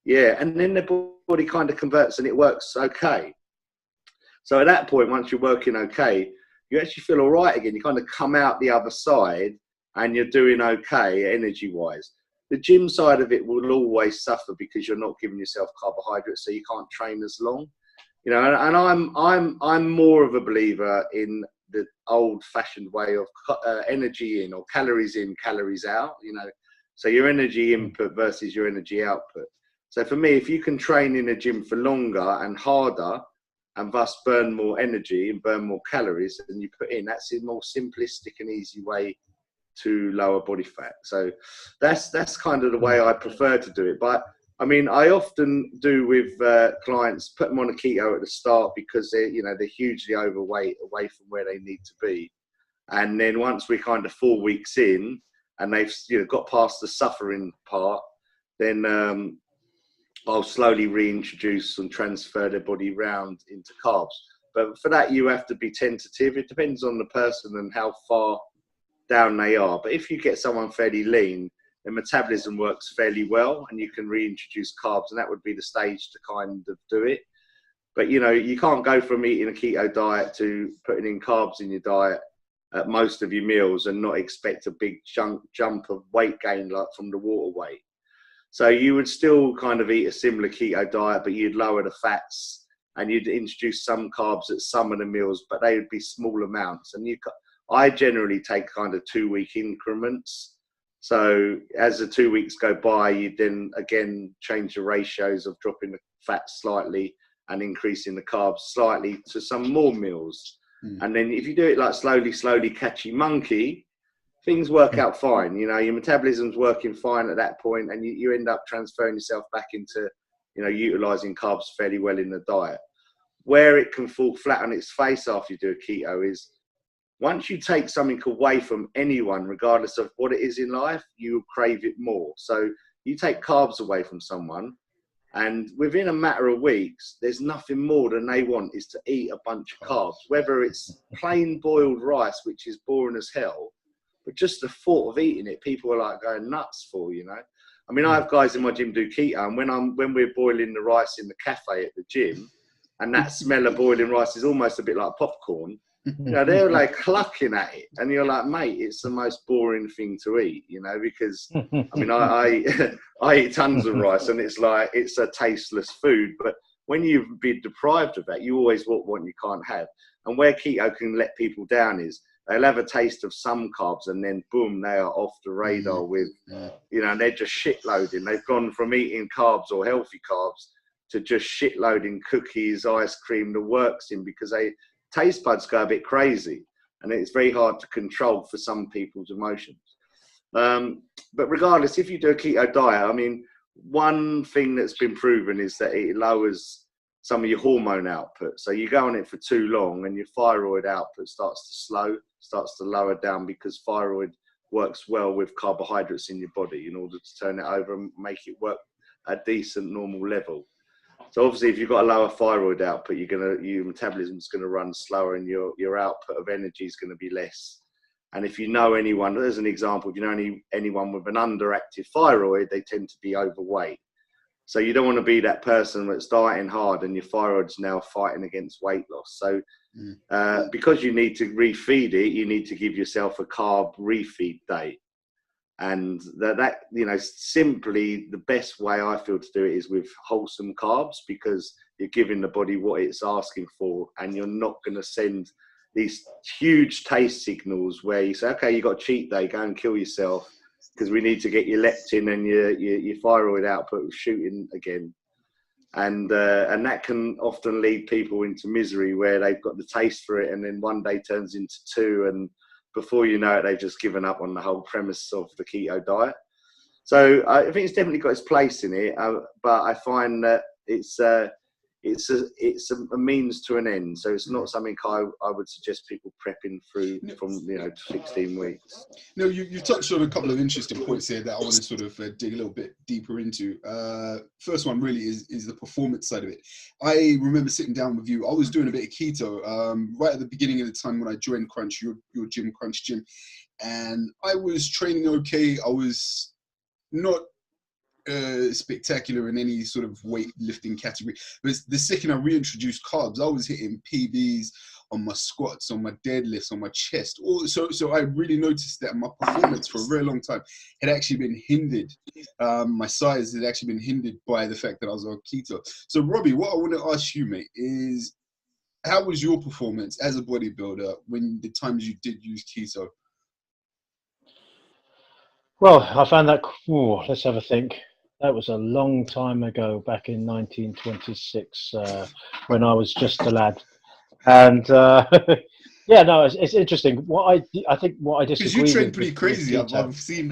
Speaker 2: Yeah. And then the body kind of converts and it works okay. So at that point, once you're working okay, you actually feel all right again. You kind of come out the other side and you're doing okay energy-wise. The gym side of it will always suffer because you're not giving yourself carbohydrates, so you can't train as long. You know, and I'm more of a believer in the old-fashioned way of energy in, or calories in, calories out. You know, so your energy input versus your energy output. So for me, if you can train in a gym for longer and harder, and thus burn more energy and burn more calories than you put in, that's a more simplistic and easy way to lower body fat. So that's kind of the way I prefer to do it. But I mean, I often do with clients, put them on a keto at the start because they're hugely overweight, away from where they need to be. And then once we're kind of 4 weeks in and they've got past the suffering part, then I'll slowly reintroduce and transfer their body round into carbs. But for that, you have to be tentative. It depends on the person and how far down they are. But if you get someone fairly lean, their metabolism works fairly well and you can reintroduce carbs, and that would be the stage to kind of do it. But you can't go from eating a keto diet to putting in carbs in your diet at most of your meals and not expect a big jump of weight gain like from the water weight. So you would still kind of eat a similar keto diet, but you'd lower the fats and you'd introduce some carbs at some of the meals, but they would be small amounts. And I generally take kind of 2-week increments. So as the 2 weeks go by, you then again change the ratios of dropping the fat slightly and increasing the carbs slightly to some more meals. And then if you do it like slowly catchy monkey, things work out fine. You know, your metabolism's working fine at that point, and you end up transferring yourself back into, you know, utilizing carbs fairly well in the diet. Where it can fall flat on its face after you do a keto is once you take something away from anyone, regardless of what it is in life, you crave it more. So you take carbs away from someone, and within a matter of weeks, there's nothing more than they want is to eat a bunch of carbs, whether it's plain boiled rice, which is boring as hell, but just the thought of eating it, people are like going nuts for, you know. I mean, I have guys in my gym do keto, and when we're boiling the rice in the cafe at the gym, and that smell of boiling rice is almost a bit like popcorn, you know, they're like clucking at it, and you're like, mate, it's the most boring thing to eat, you know, because I mean, I eat tons of rice, and it's like it's a tasteless food. But when you've been deprived of that, you always want what you can't have. And where keto can let people down is they'll have a taste of some carbs, and then boom, they are off the radar with, you know, and they're just shitloading. They've gone from eating carbs or healthy carbs to just shitloading cookies, ice cream, the works in, because taste buds go a bit crazy, and it's very hard to control for some people's emotions. But regardless, if you do a keto diet, I mean, one thing that's been proven is that it lowers some of your hormone output. So you go on it for too long, and your thyroid output starts to lower down, because thyroid works well with carbohydrates in your body in order to turn it over and make it work at a decent normal level. So obviously, if you've got a lower thyroid output, your metabolism is going to run slower, and your output of energy is going to be less. And if you know anyone, as an example, if you know anyone with an underactive thyroid, they tend to be overweight. So you don't want to be that person that's dieting hard and your thyroid's now fighting against weight loss. So because you need to refeed it, you need to give yourself a carb refeed day. And that, you know, simply the best way I feel to do it is with wholesome carbs, because you're giving the body what it's asking for, and you're not going to send these huge taste signals where you say, okay, you got a cheat day, go and kill yourself, because we need to get your leptin and your thyroid output shooting again. And that can often lead people into misery, where they've got the taste for it, and then one day turns into two, and before you know it, they've just given up on the whole premise of the keto diet. So I think it's definitely got its place in it, but I find that it's a means to an end. So it's not something I would suggest people prepping through from 16 weeks.
Speaker 1: No, you touched on a couple of interesting points here that I want to sort of dig a little bit deeper into. First one really is the performance side of it. I remember sitting down with you. I was doing a bit of keto right at the beginning of the time when I joined Crunch, your gym, Crunch Gym, and I was training okay. I was not spectacular in any sort of weightlifting category, but the second I reintroduced carbs, I was hitting PBs on my squats, on my deadlifts, on my chest. So I really noticed that my performance for a very long time had actually been hindered. My size had actually been hindered by the fact that I was on keto. So Robbie, what I want to ask you, mate, is how was your performance as a bodybuilder when the times you did use keto?
Speaker 3: Well, I found that, let's have a think. That was a long time ago, back in 1926, when I was just a lad. And yeah, no, it's interesting. I think what I disagree with.
Speaker 1: Because you train pretty crazy. I've seen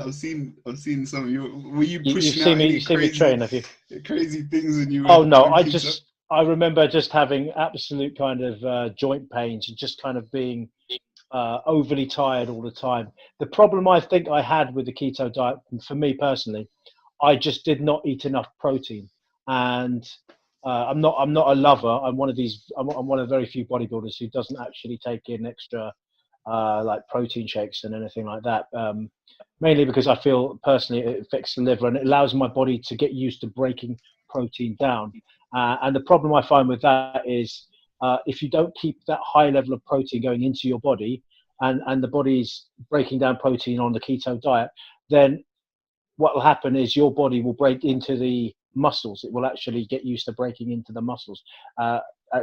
Speaker 1: some of you. Were you pushing out
Speaker 3: you've seen me train, have you?
Speaker 1: Crazy things when you?
Speaker 3: Oh no, I remember just having absolute kind of joint pains and just kind of being overly tired all the time. The problem I think I had with the keto diet, for me personally, I just did not eat enough protein, and I'm not a lover. I'm one of the very few bodybuilders who doesn't actually take in extra like protein shakes and anything like that. Mainly because I feel personally it affects the liver, and it allows my body to get used to breaking protein down. And the problem I find with that is if you don't keep that high level of protein going into your body, and the body's breaking down protein on the keto diet, then what will happen is your body will break into the muscles. It will actually get used to breaking into the muscles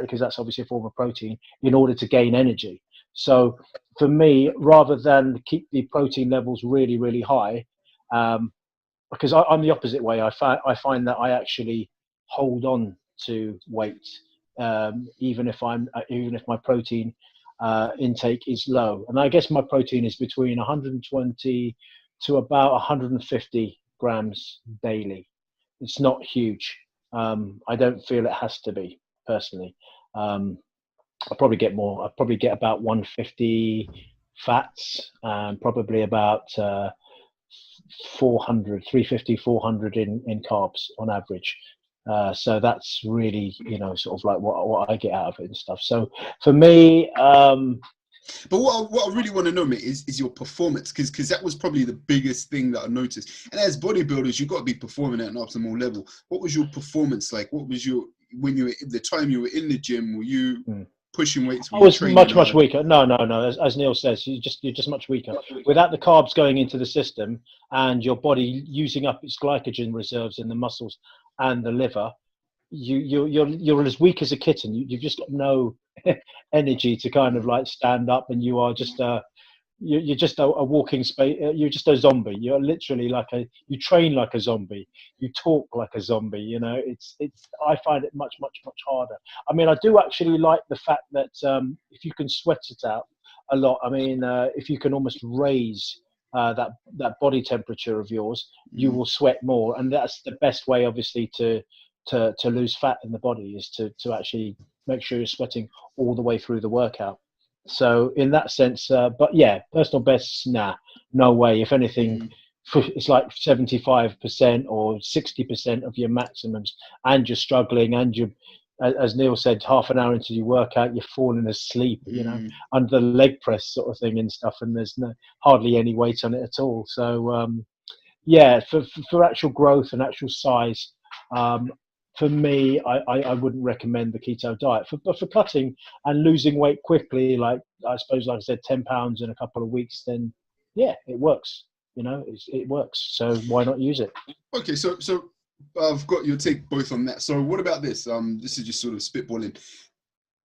Speaker 3: because that's obviously a form of protein in order to gain energy. So for me, rather than keep the protein levels really, really high, because I'm the opposite way. I find that I actually hold on to weight, even if my protein intake is low. And I guess my protein is between 120 to about 150 grams daily. It's not huge. I don't feel it has to be, personally. I'll probably get more. I'll probably get about 150 fats and probably about 350, 400 in carbs on average. So that's really, sort of like what I get out of it and stuff. So for me,
Speaker 1: but what I really want to know, mate, is your performance, because that was probably the biggest thing that I noticed. And as bodybuilders, you've got to be performing at an optimal level. What was your performance like? What was when you were the time you were in the gym? Were you pushing weights?
Speaker 3: I was much weaker. No. As Neale says, you're just much weaker. Without the carbs going into the system and your body using up its glycogen reserves in the muscles and the liver, you're as weak as a kitten. You've just got no energy to kind of like stand up, and you are just you're just a walking space. You're just a zombie. You're literally you train like a zombie. You talk like a zombie. It's. I find it much harder. I mean, I do actually like the fact that if you can sweat it out a lot. I mean, if you can almost raise that body temperature of yours, you will sweat more, and that's the best way, obviously, to lose fat in the body is to actually make sure you're sweating all the way through the workout. So in that sense, but yeah, personal bests, no way. If anything, it's like 75% or 60% of your maximums, and you're struggling, and you, as Neale said, half an hour into your workout, you're falling asleep, under the leg press sort of thing and stuff, and there's hardly any weight on it at all. So yeah, for actual growth and actual size, for me, I wouldn't recommend the keto diet. But for cutting and losing weight quickly, like I suppose, like I said, 10 pounds in a couple of weeks, then yeah, it works. It works. So why not use it?
Speaker 1: Okay, so I've got your take both on that. So what about this? This is just sort of spitballing.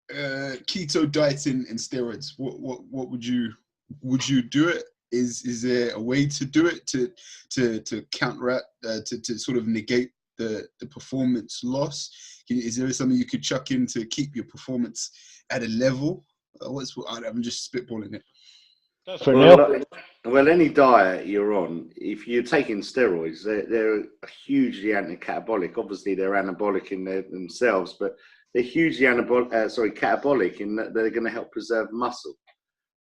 Speaker 1: Keto dieting and steroids. What would you do it? Is there a way to do it to counteract to sort of negate the performance loss? Is there something you could chuck in to keep your performance at a level? I'm just spitballing it.
Speaker 2: Well, any diet you're on, if you're taking steroids, they're hugely anti-catabolic. Obviously, they're anabolic in themselves, but they're hugely catabolic in that they're going to help preserve muscle.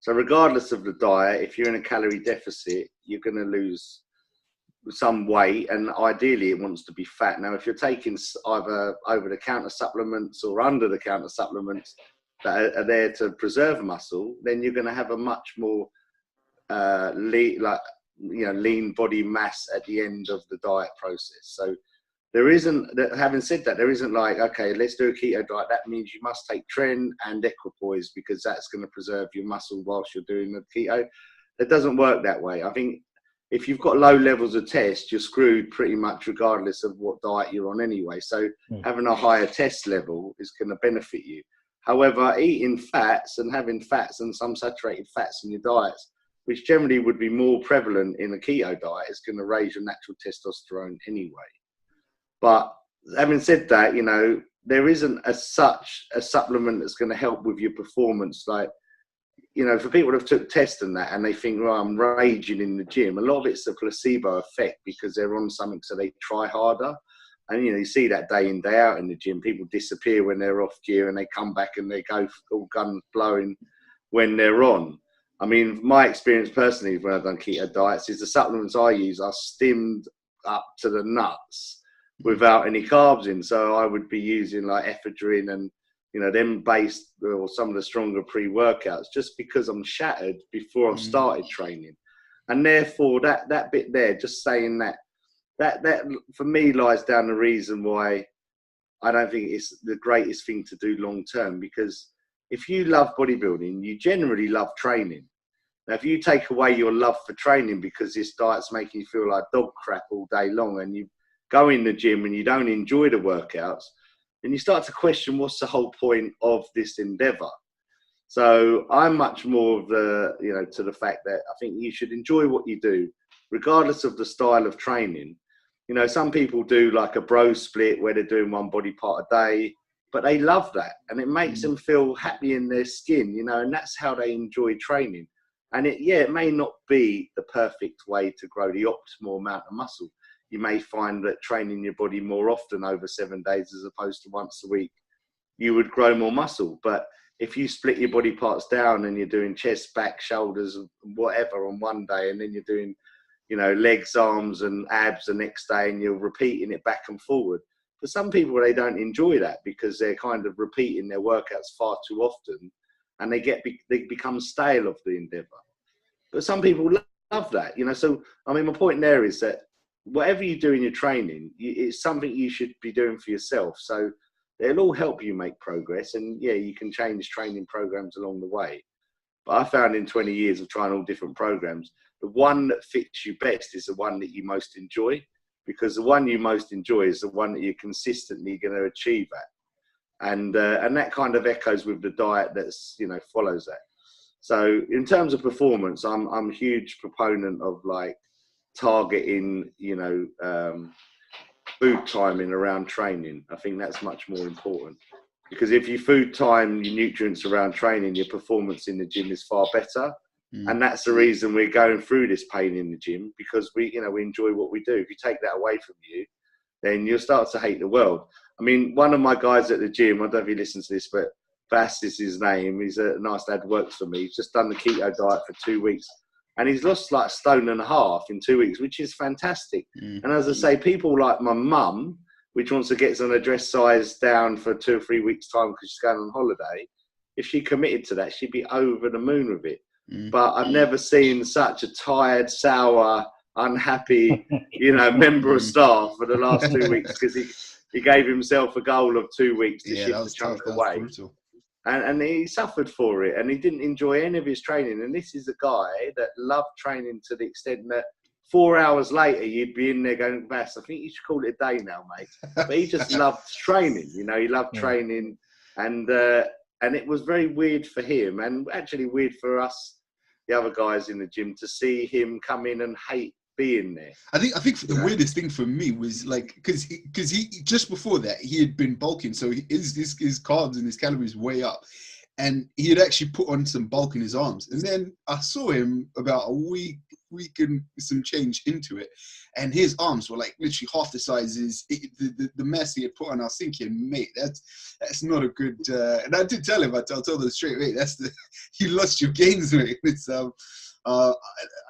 Speaker 2: So regardless of the diet, if you're in a calorie deficit, you're going to lose some weight, and ideally it wants to be fat. Now, if you're taking either over-the-counter supplements or under-the-counter supplements that are there to preserve muscle, then you're going to have a much more lean body mass at the end of the diet process. So having said that, there isn't like, okay, let's do a keto diet, that means you must take tren and equipoise because that's going to preserve your muscle whilst you're doing the keto. It doesn't work that way. I think if you've got low levels of test, you're screwed pretty much regardless of what diet you're on anyway. So having a higher test level is going to benefit you. However, eating fats and having fats and some saturated fats in your diets, which generally would be more prevalent in a keto diet, is going to raise your natural testosterone anyway. But having said that, there isn't such a supplement that's going to help with your performance. Like, for people that have took tests and that, and they think, well, I'm raging in the gym, a lot of it's a placebo effect because they're on something, so they try harder. And, you see that day in, day out in the gym. People disappear when they're off gear and they come back and they go all guns blowing when they're on. I mean, my experience personally when I've done keto diets is the supplements I use are stimmed up to the nuts without any carbs in. So I would be using like ephedrine and, them based or some of the stronger pre-workouts just because I'm shattered before I've started training. And therefore that bit there, just saying that for me lies down the reason why I don't think it's the greatest thing to do long term, because if you love bodybuilding, you generally love training. Now, if you take away your love for training because this diet's making you feel like dog crap all day long, and you go in the gym and you don't enjoy the workouts, then you start to question what's the whole point of this endeavor. So I'm much more of the, to the fact that I think you should enjoy what you do, regardless of the style of training. Some people do like a bro split where they're doing one body part a day, but they love that, and it makes them feel happy in their skin, and that's how they enjoy training. And it may not be the perfect way to grow the optimal amount of muscle. You may find that training your body more often over 7 days as opposed to once a week, you would grow more muscle. But if you split your body parts down and you're doing chest, back, shoulders, whatever on one day, and then you're doing, legs, arms and abs the next day, and you're repeating it back and forward. For some people, they don't enjoy that because they're kind of repeating their workouts far too often, and they become stale of the endeavor. But some people love that, So, my point there is that whatever you do in your training, it's something you should be doing for yourself. So it'll all help you make progress. And you can change training programs along the way. But I found in 20 years of trying all different programs, the one that fits you best is the one that you most enjoy, because the one you most enjoy is the one that you're consistently going to achieve at. And that kind of echoes with the diet that's, follows that. So in terms of performance, I'm a huge proponent of like targeting, food timing around training. I think that's much more important, because if you food time your nutrients around training, your performance in the gym is far better. And that's the reason we're going through this pain in the gym, because we enjoy what we do. If you take that away from you, then you'll start to hate the world. I mean, one of my guys at the gym, I don't know if he listens to this, but Bass is his name. He's a nice lad, works for me. He's just done the keto diet for 2 weeks, and he's lost like 1.5 stone in 2 weeks, which is fantastic. And as I say, people like my mum, which wants to get on a dress size down for 2 or 3 weeks' time because she's going on holiday, if she committed to that, she'd be over the moon with it. But I've never seen such a tired, sour, unhappy, member of staff for the last 2 weeks, because he gave himself a goal of 2 weeks to shift the chunk away. And he suffered for it, and he didn't enjoy any of his training. And this is a guy that loved training to the extent that 4 hours later, you'd be in there going, Bass, I think you should call it a day now, mate. But he just loved training, he loved training. And it was very weird for him, and actually weird for us, the other guys in the gym, to see him come in and hate being there.
Speaker 1: I think the weirdest thing for me was like, because he just before that he had been bulking, so his carbs and his calories way up, and he had actually put on some bulk in his arms. And then I saw him about a week and some change into it, and his arms were like literally half the size as the mess he had put on. I was thinking, mate, that's not a good. And I did tell him, I told him straight away, you lost your gains, mate. It's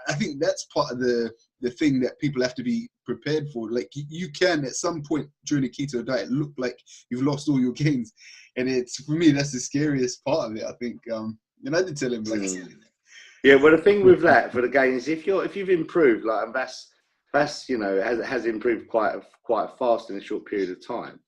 Speaker 1: I think that's part of the thing that people have to be prepared for. Like you can at some point during a keto diet look like you've lost all your gains, and it's, for me, that's the scariest part of it, I think. And I did tell him, like,
Speaker 2: yeah. Well, the thing with that for the gains, if you've improved, like, and Bass, has improved quite fast in a short period of time.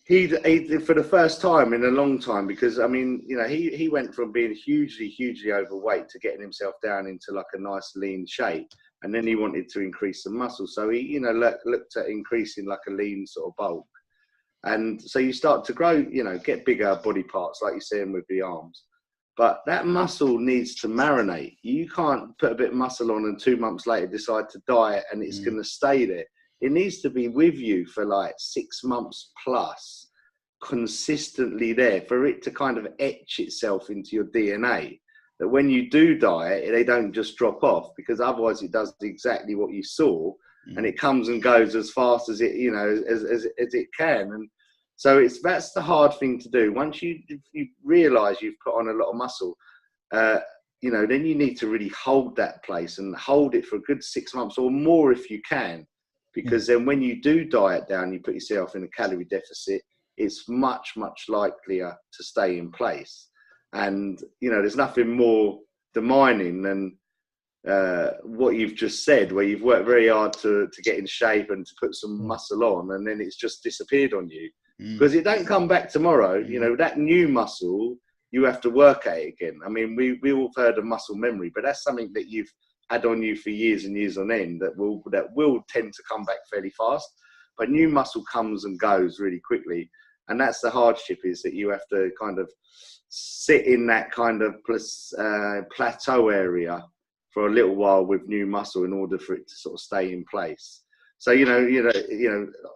Speaker 2: He for the first time in a long time, because I mean, he went from being hugely overweight to getting himself down into like a nice lean shape, and then he wanted to increase some muscle. So he looked at increasing like a lean sort of bulk, and so you start to grow, get bigger body parts, like you're saying with the arms. But that muscle needs to marinate. You can't put a bit of muscle on and 2 months later decide to diet and it's going to stay there. It needs to be with you for like 6 months plus, consistently there, for it to kind of etch itself into your DNA. That when you do diet, they don't just drop off, because otherwise it does exactly what you saw, and it comes and goes as fast as it, as it can. And so that's the hard thing to do. Once you realise you've put on a lot of muscle, then you need to really hold that place and hold it for a good 6 months or more if you can. Because then when you do diet down, you put yourself in a calorie deficit, it's much, much likelier to stay in place. And, there's nothing more demining than what you've just said, where you've worked very hard to get in shape and to put some muscle on, and then it's just disappeared on you. Because it don't come back tomorrow. That new muscle you have to work at it again. I mean, we all heard of muscle memory, but that's something that you've had on you for years and years on end that will tend to come back fairly fast. But new muscle comes and goes really quickly. And that's the hardship, is that you have to kind of sit in that kind of plateau area for a little while with new muscle in order for it to sort of stay in place. So,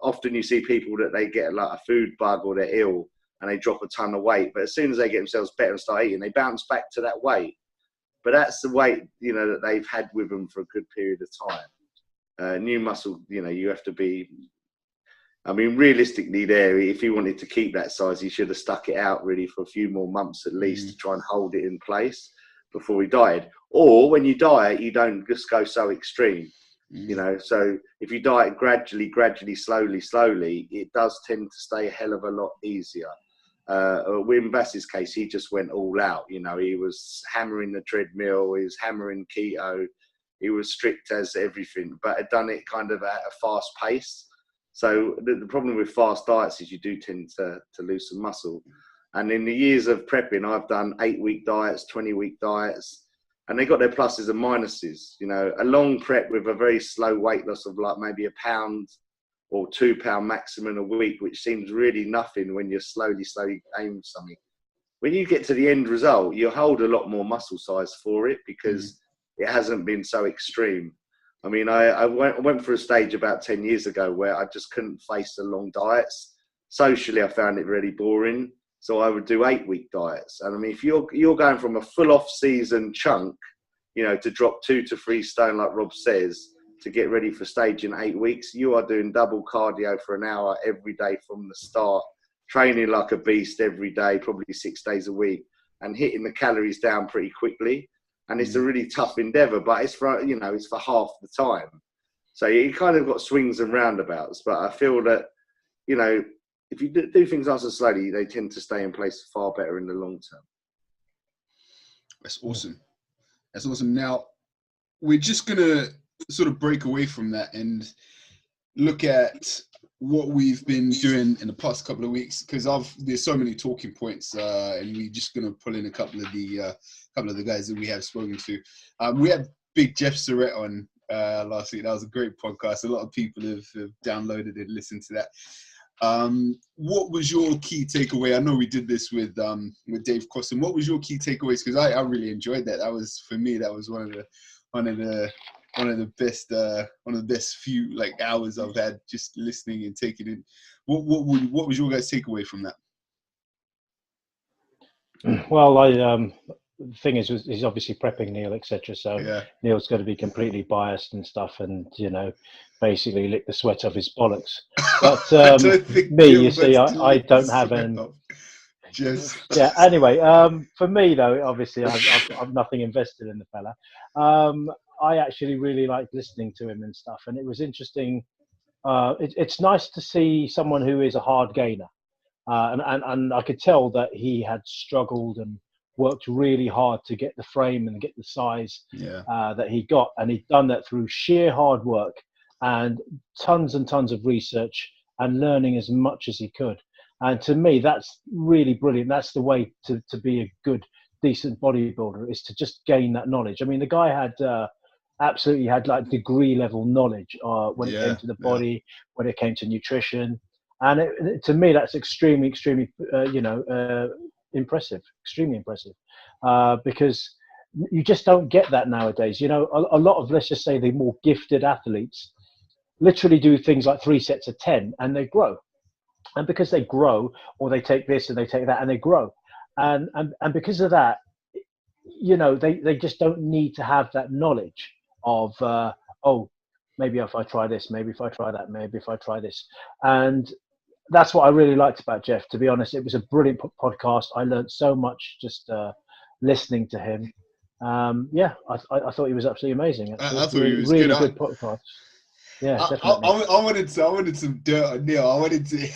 Speaker 2: often you see people that they get like a food bug or they're ill and they drop a ton of weight, but as soon as they get themselves better and start eating, they bounce back to that weight. But that's the weight, that they've had with them for a good period of time. New muscle, you have to be, I mean, realistically there, if he wanted to keep that size, he should have stuck it out really for a few more months at least to try and hold it in place before he died. Or when you diet, you don't just go so extreme, So if you diet gradually, slowly, it does tend to stay a hell of a lot easier. In Bass's case, he just went all out. He was hammering the treadmill, he was hammering keto, he was strict as everything, but had done it kind of at a fast pace. So the problem with fast diets is you do tend to lose some muscle. And in the years of prepping, I've done 8-week diets, 20-week diets, and they got their pluses and minuses. A long prep with a very slow weight loss of like maybe £1 or £2 maximum a week, which seems really nothing when you're slowly aiming for something. When you get to the end result, you hold a lot more muscle size for it because it hasn't been so extreme. I mean, I went for a stage about 10 years ago where I just couldn't face the long diets. Socially, I found it really boring. So I would do 8-week diets. And I mean, if you're going from a full off season chunk, to drop 2 to 3 stone, like Rob says, to get ready for stage in 8 weeks, you are doing double cardio for an hour every day from the start, training like a beast every day, probably 6 days a week, and hitting the calories down pretty quickly. And it's a really tough endeavor, but it's for, it's for half the time. So you kind of got swings and roundabouts, but I feel that, if you do things nice and slowly, they tend to stay in place far better in the long term.
Speaker 1: That's awesome. That's awesome. Now, we're just going to sort of break away from that and look at what we've been doing in the past couple of weeks, because there's so many talking points, and we're just going to pull in a couple of the guys that we have spoken to. We had Big Jeff Surrett on last week. That was a great podcast. A lot of people have downloaded and listened to that. What was your key takeaway? I know we did this with Dave Crossan. What was your key takeaways? Because I really enjoyed that. That was, for me, that was one of the best few like hours I've had just listening and taking in. What was your guys' takeaway from that?
Speaker 3: Well, the thing is, he's obviously prepping Neale, etc. So yeah. Neale's going to be completely biased and stuff, and basically lick the sweat off his bollocks. But me, you see, I don't have an.
Speaker 1: Just.
Speaker 3: Yeah. Anyway, for me though, obviously, I've nothing invested in the fella. I actually really liked listening to him and stuff, and it was interesting. It's nice to see someone who is a hard gainer, and I could tell that he had struggled and worked really hard to get the frame and get the size that he got, and he'd done that through sheer hard work and tons of research and learning as much as he could. And to me, that's really brilliant. That's the way to be a good, decent bodybuilder, is to just gain that knowledge. I mean, the guy had absolutely had like degree level knowledge when it came to the body, when it came to nutrition. And to me, that's extremely, impressive, extremely impressive, because you just don't get that nowadays. A lot of, let's just say, the more gifted athletes literally do things like 3 sets of 10 and they grow. And because they grow, or they take this and they take that and they grow. And because of that, they just don't need to have that knowledge of, maybe if I try this, maybe if I try that, maybe if I try this. And that's what I really liked about Jeff, to be honest. It was a brilliant podcast. I learned so much just listening to him. I thought he was absolutely amazing.
Speaker 1: I thought he was
Speaker 3: really good podcast. Yeah, definitely.
Speaker 1: I wanted some dirt on Neale. I wanted to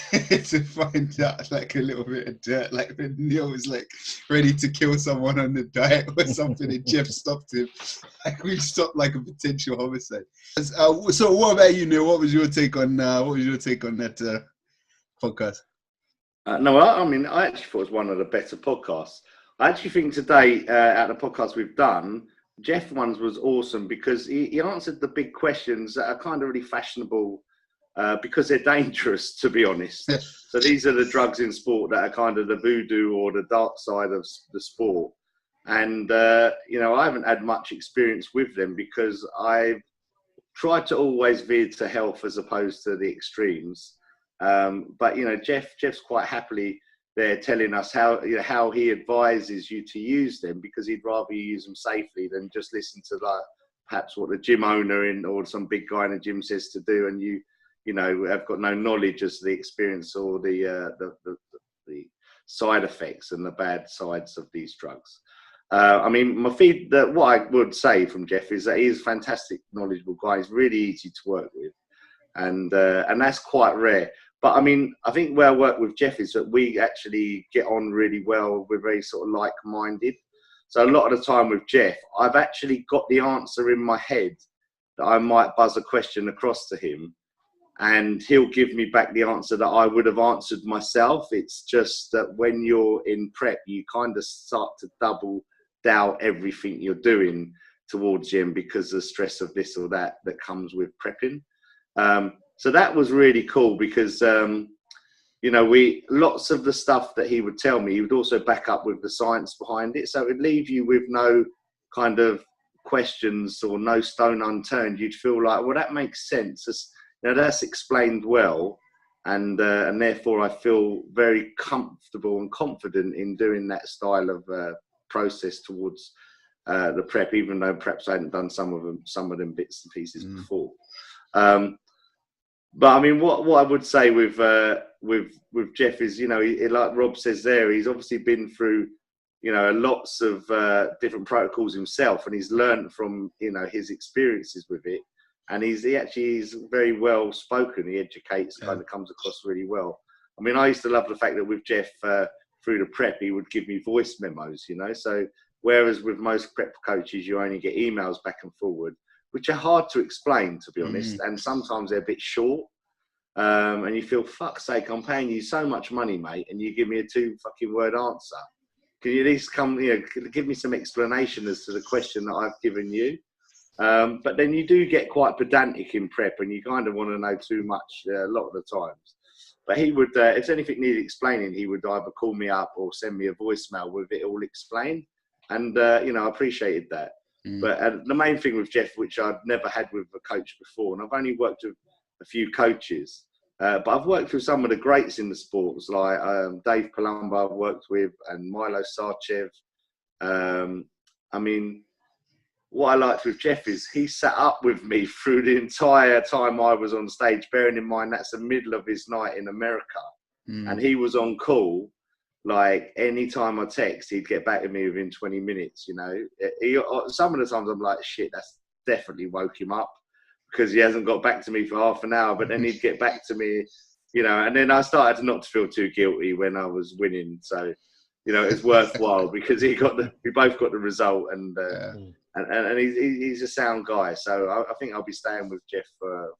Speaker 1: find out like a little bit of dirt, like when Neale was like ready to kill someone on the diet or something, and Jeff stopped him. Like we stopped like a potential homicide. So what about you, Neale? What was your take on that podcast?
Speaker 2: No, I mean, I actually thought it was one of the better podcasts. I actually think today at the podcast we've done, Jeff ones was awesome because he answered the big questions that are kind of really fashionable because they're dangerous, to be honest. So these are the drugs in sport that are kind of the voodoo or the dark side of the sport. And, you know, I haven't had much experience with them because I've tried to always veer to health as opposed to the extremes. But, you know, Jeff's quite happily there telling us how, you know, how he advises you to use them because he'd rather you use them safely than just listen to like perhaps what the gym owner or some big guy in the gym says to do, and you know have got no knowledge as to the experience or the side effects and the bad sides of these drugs. I mean, what I would say from Jeff is that he's a fantastic, knowledgeable guy. He's really easy to work with, and that's quite rare. But I mean, I think where I work with Jeff is that we actually get on really well. We're very sort of like-minded. So a lot of the time with Jeff, I've actually got the answer in my head that I might buzz a question across to him, and he'll give me back the answer that I would have answered myself. It's just that when you're in prep, you kind of start to double doubt everything you're doing towards gym because of the stress of this or that comes with prepping. So that was really cool because, you know, lots of the stuff that he would tell me, he would also back up with the science behind it. So it would leave you with no kind of questions or no stone unturned. You'd feel like, well, that makes sense. You know, that's explained well. And therefore I feel very comfortable and confident in doing that style of process towards the prep, even though perhaps I hadn't done some of them bits and pieces before. But I mean, what I would say with Jeff is, you know, like Rob says there, he's obviously been through, you know, lots of different protocols himself, and he's learned from, you know, his experiences with it. And he actually is very well spoken. He educates, kind of comes across really well. I mean, I used to love the fact that with Jeff through the prep, he would give me voice memos, you know. So whereas with most prep coaches, you only get emails back and forward, which are hard to explain, to be honest, and sometimes they're a bit short. And you feel, fuck's sake, I'm paying you so much money, mate, and you give me a 2 fucking word answer. Can you at least give me some explanation as to the question that I've given you? But then you do get quite pedantic in prep, and you kind of want to know too much a lot of the times. But he would, if anything needed explaining, he would either call me up or send me a voicemail with it all explained. And, you know, I appreciated that. But the main thing with Jeff, which I'd never had with a coach before, and I've only worked with a few coaches, but I've worked with some of the greats in the sports, like Dave Palumbo I've worked with, and Milo Sarchev. I mean, what I liked with Jeff is he sat up with me through the entire time I was on stage, bearing in mind that's the middle of his night in America. And he was on call. Like, any time I text, he'd get back to me within 20 minutes, you know. Some of the times I'm like, shit, that's definitely woke him up because he hasn't got back to me for half an hour. But then he'd get back to me, you know, and then I started not to feel too guilty when I was winning. So, you know, it's worthwhile because we both got the result, and he's a sound guy. So I think I'll be staying with Jeff for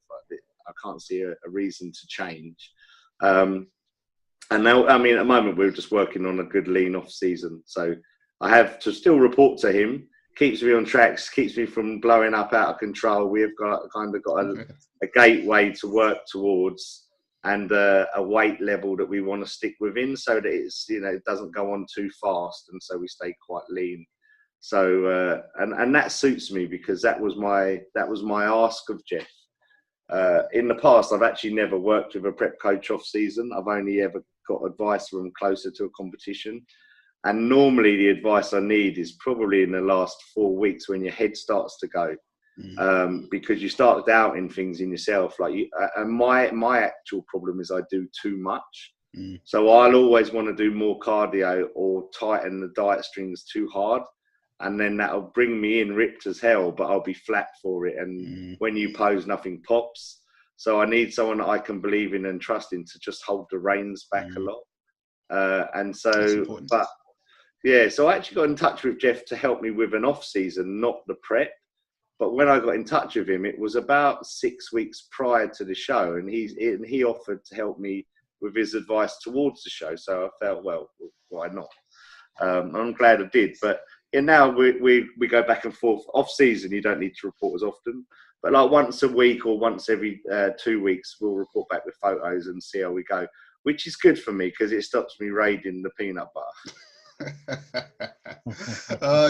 Speaker 2: I can't see a reason to change. And now, I mean, at the moment, we're just working on a good lean off season. So I have to still report to him, keeps me on tracks, keeps me from blowing up out of control. We've got a gateway to work towards, and a weight level that we want to stick within, so that it's, you know, it doesn't go on too fast, and so we stay quite lean. So and that suits me because that was my ask of Jeff. In the past, I've actually never worked with a prep coach off season. I've only ever got advice from closer to a competition. And normally the advice I need is probably in the last 4 weeks when your head starts to go. Because you start doubting things in yourself. And my actual problem is I do too much. So I'll always want to do more cardio or tighten the diet strings too hard. And then that'll bring me in ripped as hell, but I'll be flat for it. And when you pose, nothing pops. So I need someone that I can believe in and trust in to just hold the reins back a lot. And so, but yeah, so I actually got in touch with Jeff to help me with an off season, not the prep. But when I got in touch with him, it was about 6 weeks prior to the show, and he offered to help me with his advice towards the show. So I felt, well, why not? I'm glad I did. But now we go back and forth. Off season, you don't need to report as often. But like once a week or once every 2 weeks, we'll report back with photos and see how we go, which is good for me because it stops me raiding the peanut butter.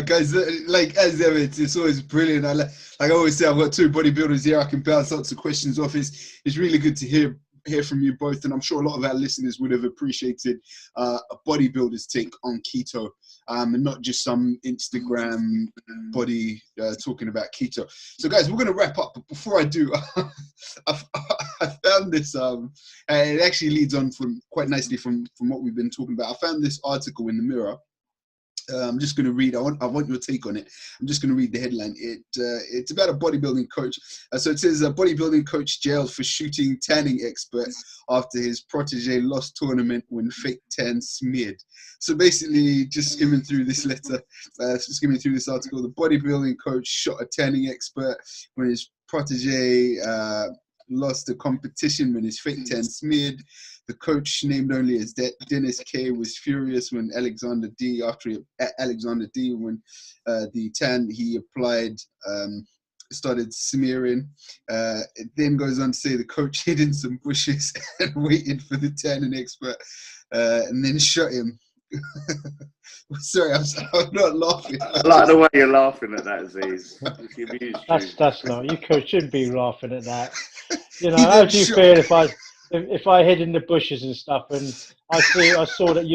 Speaker 1: Guys, like as ever, it's always brilliant. Like I always say, I've got two bodybuilders here. I can bounce lots of questions off. It's really good to hear from you both, and I'm sure a lot of our listeners would have appreciated a bodybuilder's take on keto, and not just some Instagram body talking about keto. So guys, we're going to wrap up, but before I do, I found this, and it actually leads on from quite nicely from what we've been talking about. I found this article in the Mirror. I'm just going to read. I want your take on it. I'm just going to read the headline. It's about a bodybuilding coach. So it says a bodybuilding coach jailed for shooting tanning expert after his protege lost tournament when fake tan smeared. So basically, just skimming through this letter, skimming through this article, the bodybuilding coach shot a tanning expert when his protege lost the competition when his fake tan smeared. The coach, named only as Dennis K, was furious when Alexander D, when the tan he applied started smearing. It then goes on to say the coach hid in some bushes and waited for the tanning expert, and then shot him. Sorry, I'm not laughing.
Speaker 2: I like the way you're laughing at that, Aziz.
Speaker 3: That's not. You shouldn't be laughing at that. You know, how do you feel if I hid in the bushes and stuff, and I saw that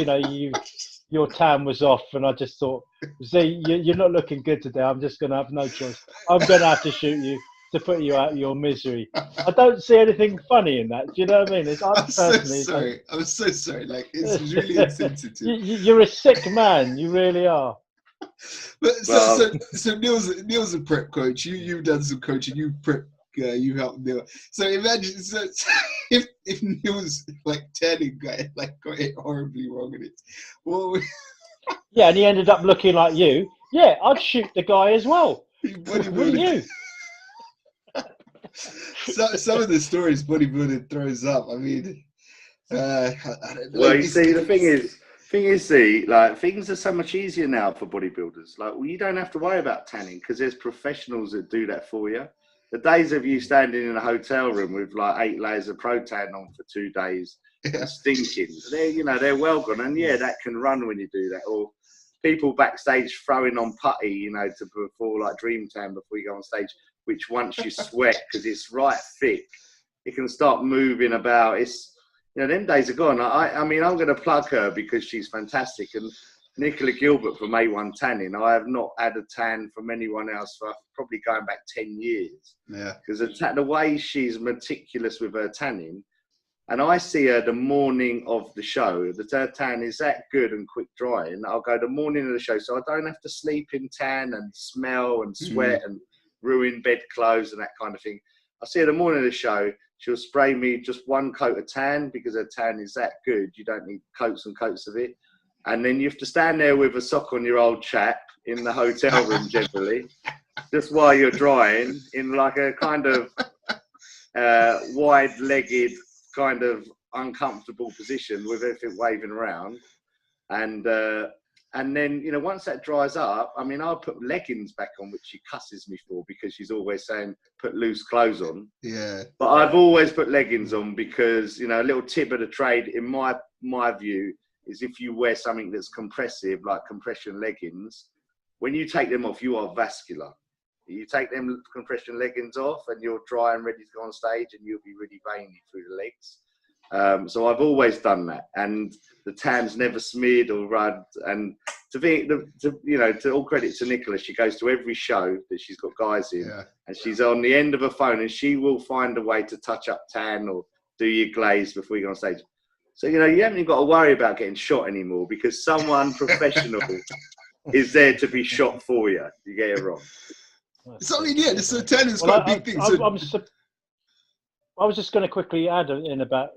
Speaker 3: your tan was off, and I just thought, Z, you're not looking good today. I'm just going to have no choice. I'm going to have to shoot you to put you out of your misery. I don't see anything funny in that. Do you know what I mean?
Speaker 1: I'm so sorry. I'm so sorry. Like, it's really insensitive.
Speaker 3: You're a sick man. You really are.
Speaker 1: But so Neale's a prep coach. You've done some coaching. You prep. You helped Neale. So imagine if Neale's like tanning guy like got it horribly wrong in it.
Speaker 3: Yeah, and he ended up looking like you. Yeah, I'd shoot the guy as well. Wouldn't you?
Speaker 1: Some of the stories bodybuilding throws up. I mean, I don't know.
Speaker 2: Well, you see, the thing is, see, like things are so much easier now for bodybuilders. Like, well, you don't have to worry about tanning because there's professionals that do that for you. The days of you standing in a hotel room with like 8 layers of Protan on for 2 days and stinking, they're well gone. And yeah, that can run when you do that. Or people backstage throwing on putty, before like Dream Tan before you go on stage, which once you sweat because it's right thick, it can start moving about. It's them days are gone. I mean, I'm going to plug her because she's fantastic. And Nicola Gilbert from A1 Tanning, I have not had a tan from anyone else for probably going back 10 years.
Speaker 1: Yeah.
Speaker 2: Because the way she's meticulous with her tanning, and I see her the morning of the show, her tan is that good and quick drying. I'll go the morning of the show, so I don't have to sleep in tan and smell and sweat and ruin bedclothes and that kind of thing. I see her the morning of the show, she'll spray me just 1 coat of tan because her tan is that good. You don't need coats and coats of it. And then you have to stand there with a sock on your old chap in the hotel room generally, just while you're drying in like a kind of wide-legged, kind of uncomfortable position with everything waving around. And then, once that dries up, I mean, I'll put leggings back on, which she cusses me for because she's always saying, put loose clothes on.
Speaker 1: Yeah.
Speaker 2: But I've always put leggings on because, a little tip of the trade, in my view, is if you wear something that's compressive, like compression leggings, when you take them off, you are vascular. You take them compression leggings off and you're dry and ready to go on stage and you'll be really veiny through the legs. So I've always done that. And the tan's never smeared or rubbed. And to all credit to Nicola, she goes to every show that she's got guys in and she's on the end of her phone and she will find a way to touch up tan or do your glaze before you go on stage. So, you haven't even got to worry about getting shot anymore because someone professional is there to be shot for you. You get it wrong.
Speaker 1: So tanning's quite a big thing.
Speaker 3: I was just going to quickly add in about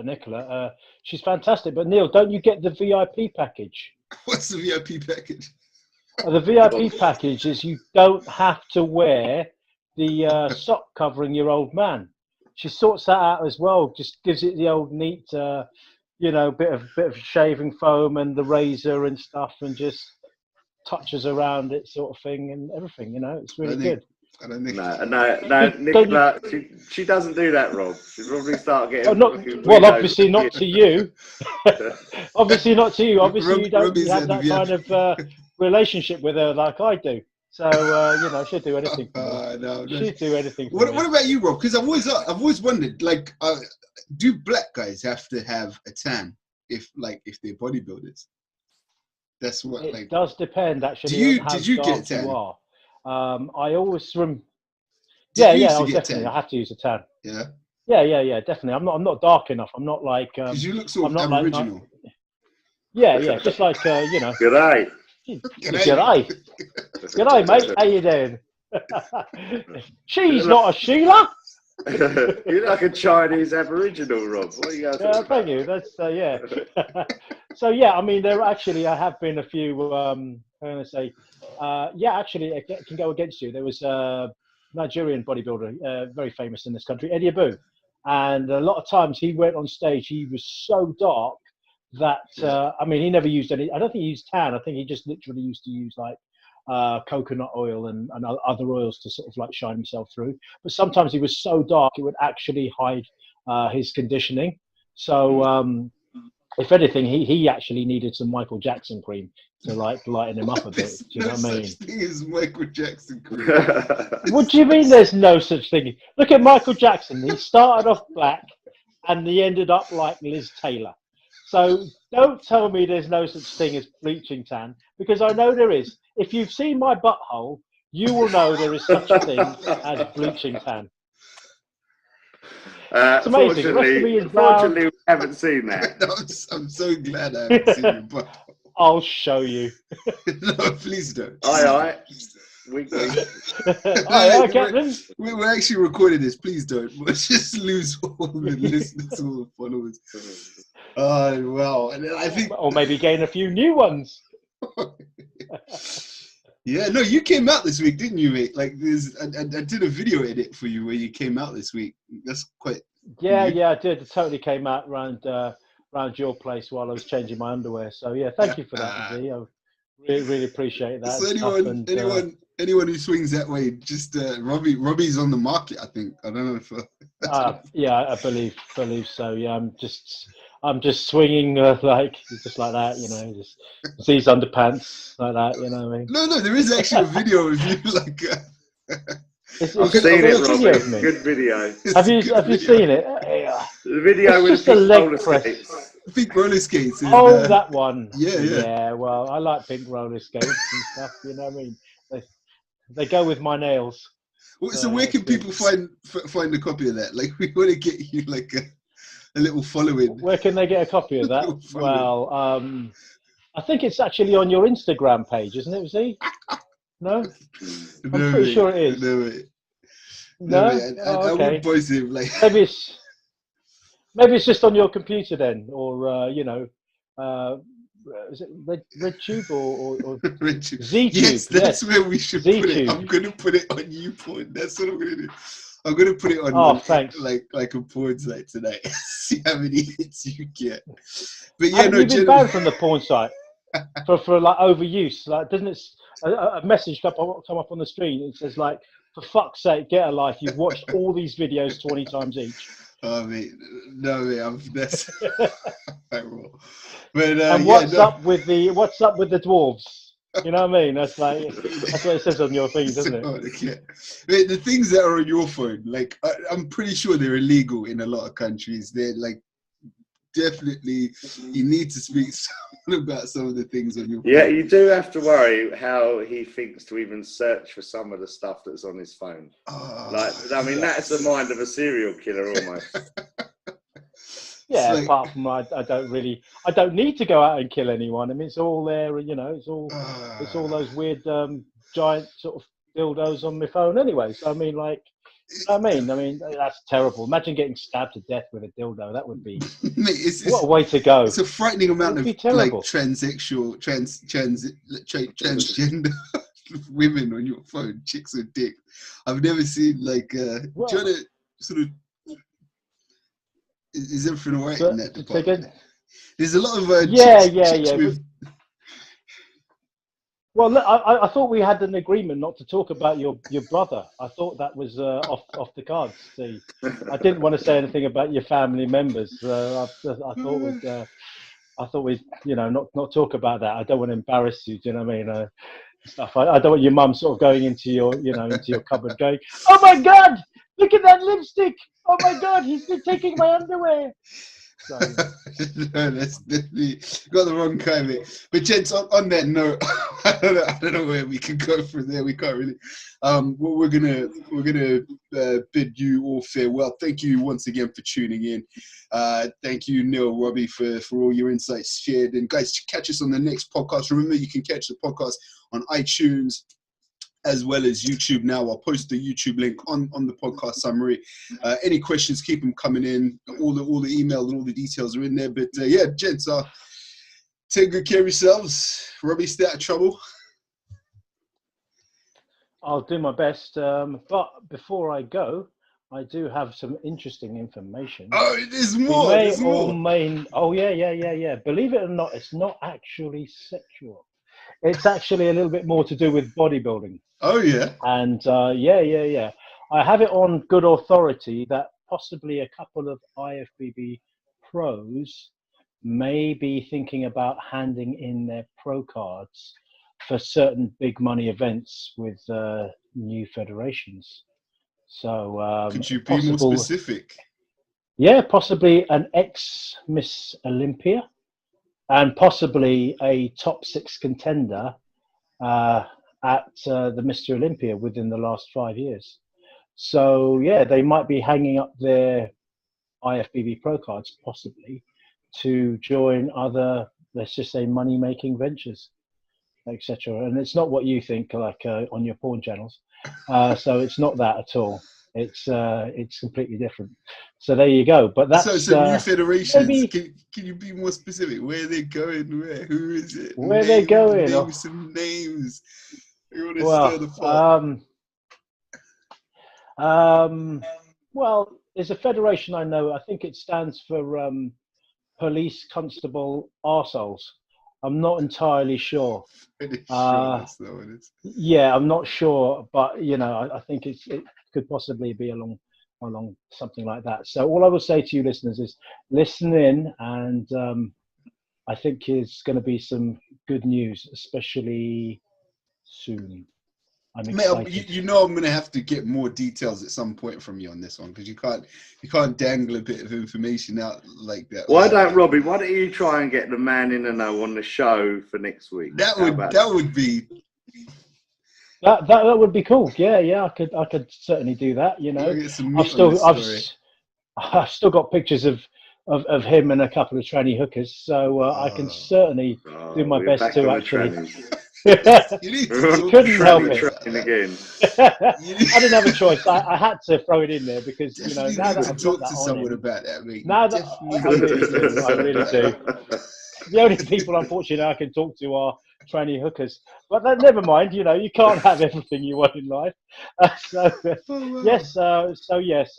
Speaker 3: Nicola. She's fantastic. But Neale, don't you get the VIP package?
Speaker 1: What's the VIP package?
Speaker 3: The VIP package is you don't have to wear the sock covering your old man. She sorts that out as well. Just gives it the old neat, bit of shaving foam and the razor and stuff, and just touches around it, sort of thing, and everything. It's really good.
Speaker 1: I don't think.
Speaker 2: No, Nicola, she doesn't do that, Rob. She'll probably start getting.
Speaker 3: Obviously not to you. Obviously not to you. Obviously you don't have that kind of relationship with her like I do. So she'll do anything for me.
Speaker 1: No.
Speaker 3: She'll do anything for me.
Speaker 1: What about you, Rob? Because I've always wondered, like, do black guys have to have a tan if they're bodybuilders? That's what.
Speaker 3: It does depend, actually.
Speaker 1: Did you get a tan?
Speaker 3: You are. I always definitely. I have to use a tan.
Speaker 1: Yeah.
Speaker 3: Yeah, definitely. I'm not dark enough. I'm not like.
Speaker 1: Because you look sort of Aboriginal.
Speaker 3: Yeah, just like
Speaker 2: G'day.
Speaker 3: G'day, mate. How you doing? She's not a Sheila.
Speaker 2: You're like a Chinese Aboriginal, Rob. What are you going
Speaker 3: thank you. That's yeah. So yeah, I mean, there actually have been a few. I'm going to say, actually, it can go against you. There was a Nigerian bodybuilder, very famous in this country, Eddie Abu, and a lot of times he went on stage. He was so dark that he never used any. I don't think he used tan. I think he just literally used to use like coconut oil and other oils to sort of like shine himself through. But sometimes he was so dark it would actually hide his conditioning. So if anything, he actually needed some Michael Jackson cream to like lighten him up a bit. Do you know what I mean?
Speaker 1: Such thing as Michael Jackson cream.
Speaker 3: What do you mean? There's no such thing? Look at Michael Jackson. He started off black, and he ended up like Liz Taylor. So don't tell me there's no such thing as bleaching tan, because I know there is. If you've seen my butthole, you will know there is such a thing as bleaching tan. It's amazing. The rest of me is brown.
Speaker 2: Unfortunately, we haven't seen that.
Speaker 1: I'm so glad I haven't seen your butthole.
Speaker 3: I'll show you.
Speaker 1: No, please don't.
Speaker 2: Aye. Wink.
Speaker 3: Aye, Captain.
Speaker 1: We're actually recording this. Please don't. We'll just lose all the listeners, all the followers. Oh, wow. And I think...
Speaker 3: Or maybe gain a few new ones.
Speaker 1: Yeah, no, you came out this week, didn't you, mate? Like, I did a video edit for you where you came out this week. That's quite...
Speaker 3: Yeah, I did. It totally came out around your place while I was changing my underwear. So, yeah, thank you for that, Z. I really appreciate that.
Speaker 1: So anyone who swings that way, just Robbie's on the market, I think. I don't know if...
Speaker 3: yeah, I believe so. Yeah, I'm just swinging like that, just Z's underpants like that, you know what I mean?
Speaker 1: No, there is actually a video of you like.
Speaker 2: I've seen it, Robbie. Good video.
Speaker 3: Have you seen it?
Speaker 2: The video with the roller skates.
Speaker 1: Pink roller skates.
Speaker 3: That one.
Speaker 1: Yeah.
Speaker 3: Yeah. Well, I like pink roller skates and stuff. You know what I mean? They go with my nails.
Speaker 1: So where can people find a copy of that? Like, we want to get you like a little following.
Speaker 3: Where can they get a copy of that? Well, I think it's actually on your Instagram page, isn't it, Z? No? I'm pretty sure it is. No?
Speaker 1: I would post him like...
Speaker 3: Maybe it's just on your computer then, or, is it RedTube or ZTube?
Speaker 1: Yes, that's where we should put it. I'm going to put it on YouPorn. That's what I'm going to do. I'm going to put it on
Speaker 3: thanks.
Speaker 1: like a porn site tonight. See how many hits you get. But yeah,
Speaker 3: Haven't you been banned from the porn site for like overuse? Like, doesn't it a message come up on the screen? It says like, for fuck's sake, get a life. You've watched all these videos 20 times each.
Speaker 1: Oh mate, that's horrible. But
Speaker 3: and what's up with the dwarves? You know what I mean? That's what it says on your thing, doesn't it?
Speaker 1: Mate, the things that are on your phone, like I'm pretty sure they're illegal in a lot of countries. They're like definitely you need to speak about some of the things on your phone.
Speaker 2: Yeah, you do have to worry how he thinks to even search for some of the stuff that's on his phone. That's the mind of a serial killer almost.
Speaker 3: Yeah, apart from I don't need to go out and kill anyone. I mean, it's all there, it's all those weird giant sort of dildos on my phone anyway. So I mean, that's terrible. Imagine getting stabbed to death with a dildo. That would be what a way to go.
Speaker 1: It's a frightening amount of like transsexual, transgender women on your phone, chicks with dick. I've never seen like. Do you want to sort of? Is everything all right in that department? There's a lot of chicks with.
Speaker 3: Well, look, I thought we had an agreement not to talk about your brother. I thought that was off the cards. See, I didn't want to say anything about your family members. I thought we'd not talk about that. I don't want to embarrass you. Do you know what I mean? Stuff. I don't want your mum sort of going into your into your cupboard going, "Oh my God, look at that lipstick! Oh my God, he's been taking my underwear." So.
Speaker 1: No, that's definitely got the wrong kind of it. But gents, on that note, I don't know where we can go from there. We can't really. We're gonna bid you all farewell. Thank you once again for tuning in. Thank you, Neale, Robbie, for all your insights shared. And guys, catch us on the next podcast. Remember, you can catch the podcast on iTunes as well as YouTube now. I'll post the YouTube link on the podcast summary. Any questions, keep them coming in. All the email and all the details are in there. But yeah, gents, take good care of yourselves. Robbie, stay out of trouble.
Speaker 3: I'll do my best. But before I go, I do have some interesting information.
Speaker 1: Oh, there's more. There's more.
Speaker 3: Oh, yeah. Believe it or not, it's not actually sexual. It's actually a little bit more to do with bodybuilding.
Speaker 1: Oh, yeah.
Speaker 3: And yeah. I have it on good authority that possibly a couple of IFBB pros may be thinking about handing in their pro cards for certain big money events with new federations. So
Speaker 1: could you be more specific?
Speaker 3: Yeah, possibly an ex-Miss Olympia and possibly a top 6 contender at the Mr. Olympia within the last 5 years. So yeah, they might be hanging up their IFBB pro cards possibly to join other, let's just say, money-making ventures, etc. And it's not what you think, like on your porn channels. So it's not that at all. It's completely different. So there you go. But that's
Speaker 1: so new federations. Maybe, can you be more specific? Where are they going? Where? Who is it?
Speaker 3: Where they going?
Speaker 1: Name some names. You want to stir the pot?
Speaker 3: Well, there's a federation I know. I think it stands for Police Constable Arseholes. I'm not entirely sure. Yeah, I'm not sure, but I think it could possibly be along something like that. So all I will say to you listeners is listen in, and I think it's going to be some good news, especially soon. I'm excited.
Speaker 1: Mate, you know I'm going to have to get more details at some point from you on this one, because you can't dangle a bit of information out like that.
Speaker 2: Why don't you try and get the man in the know on the show for next week?
Speaker 1: That would be
Speaker 3: cool. Yeah. I could certainly do that. I've still got pictures of him and a couple of tranny hookers, so I can certainly do my best to actually. Couldn't help it.
Speaker 2: Again.
Speaker 3: I didn't have a choice. I had to throw it in there because now that I've
Speaker 1: talk to someone about that, mate.
Speaker 3: Now that I really do. The only people, unfortunately, I can talk to are tranny hookers. But never mind. You can't have everything you want in life. Yes.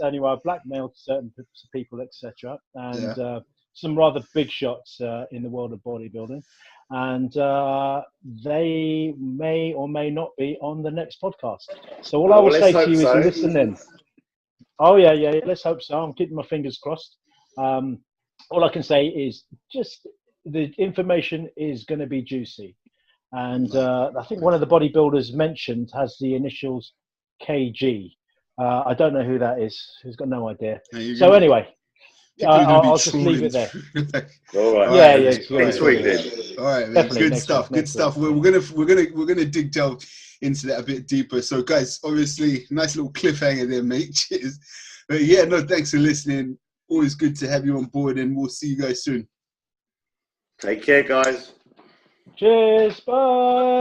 Speaker 3: Anyway, I blackmailed certain people, etc., and some rather big shots in the world of bodybuilding. And they may or may not be on the next podcast. So all I will say to you is listen in. Oh, yeah. Let's hope so. I'm keeping my fingers crossed. All I can say is just the information is going to be juicy. And I think one of the bodybuilders mentioned has the initials KG. I don't know who that is. He's got no idea. Anyway. I'll just leave it there.
Speaker 2: All right.
Speaker 3: Yeah.
Speaker 2: Next week then.
Speaker 1: All right, man. Good stuff. We're gonna delve into that a bit deeper. So, guys, obviously, nice little cliffhanger there, mate. Cheers. But yeah, no, thanks for listening. Always good to have you on board, and we'll see you guys soon.
Speaker 2: Take care, guys.
Speaker 3: Cheers. Bye.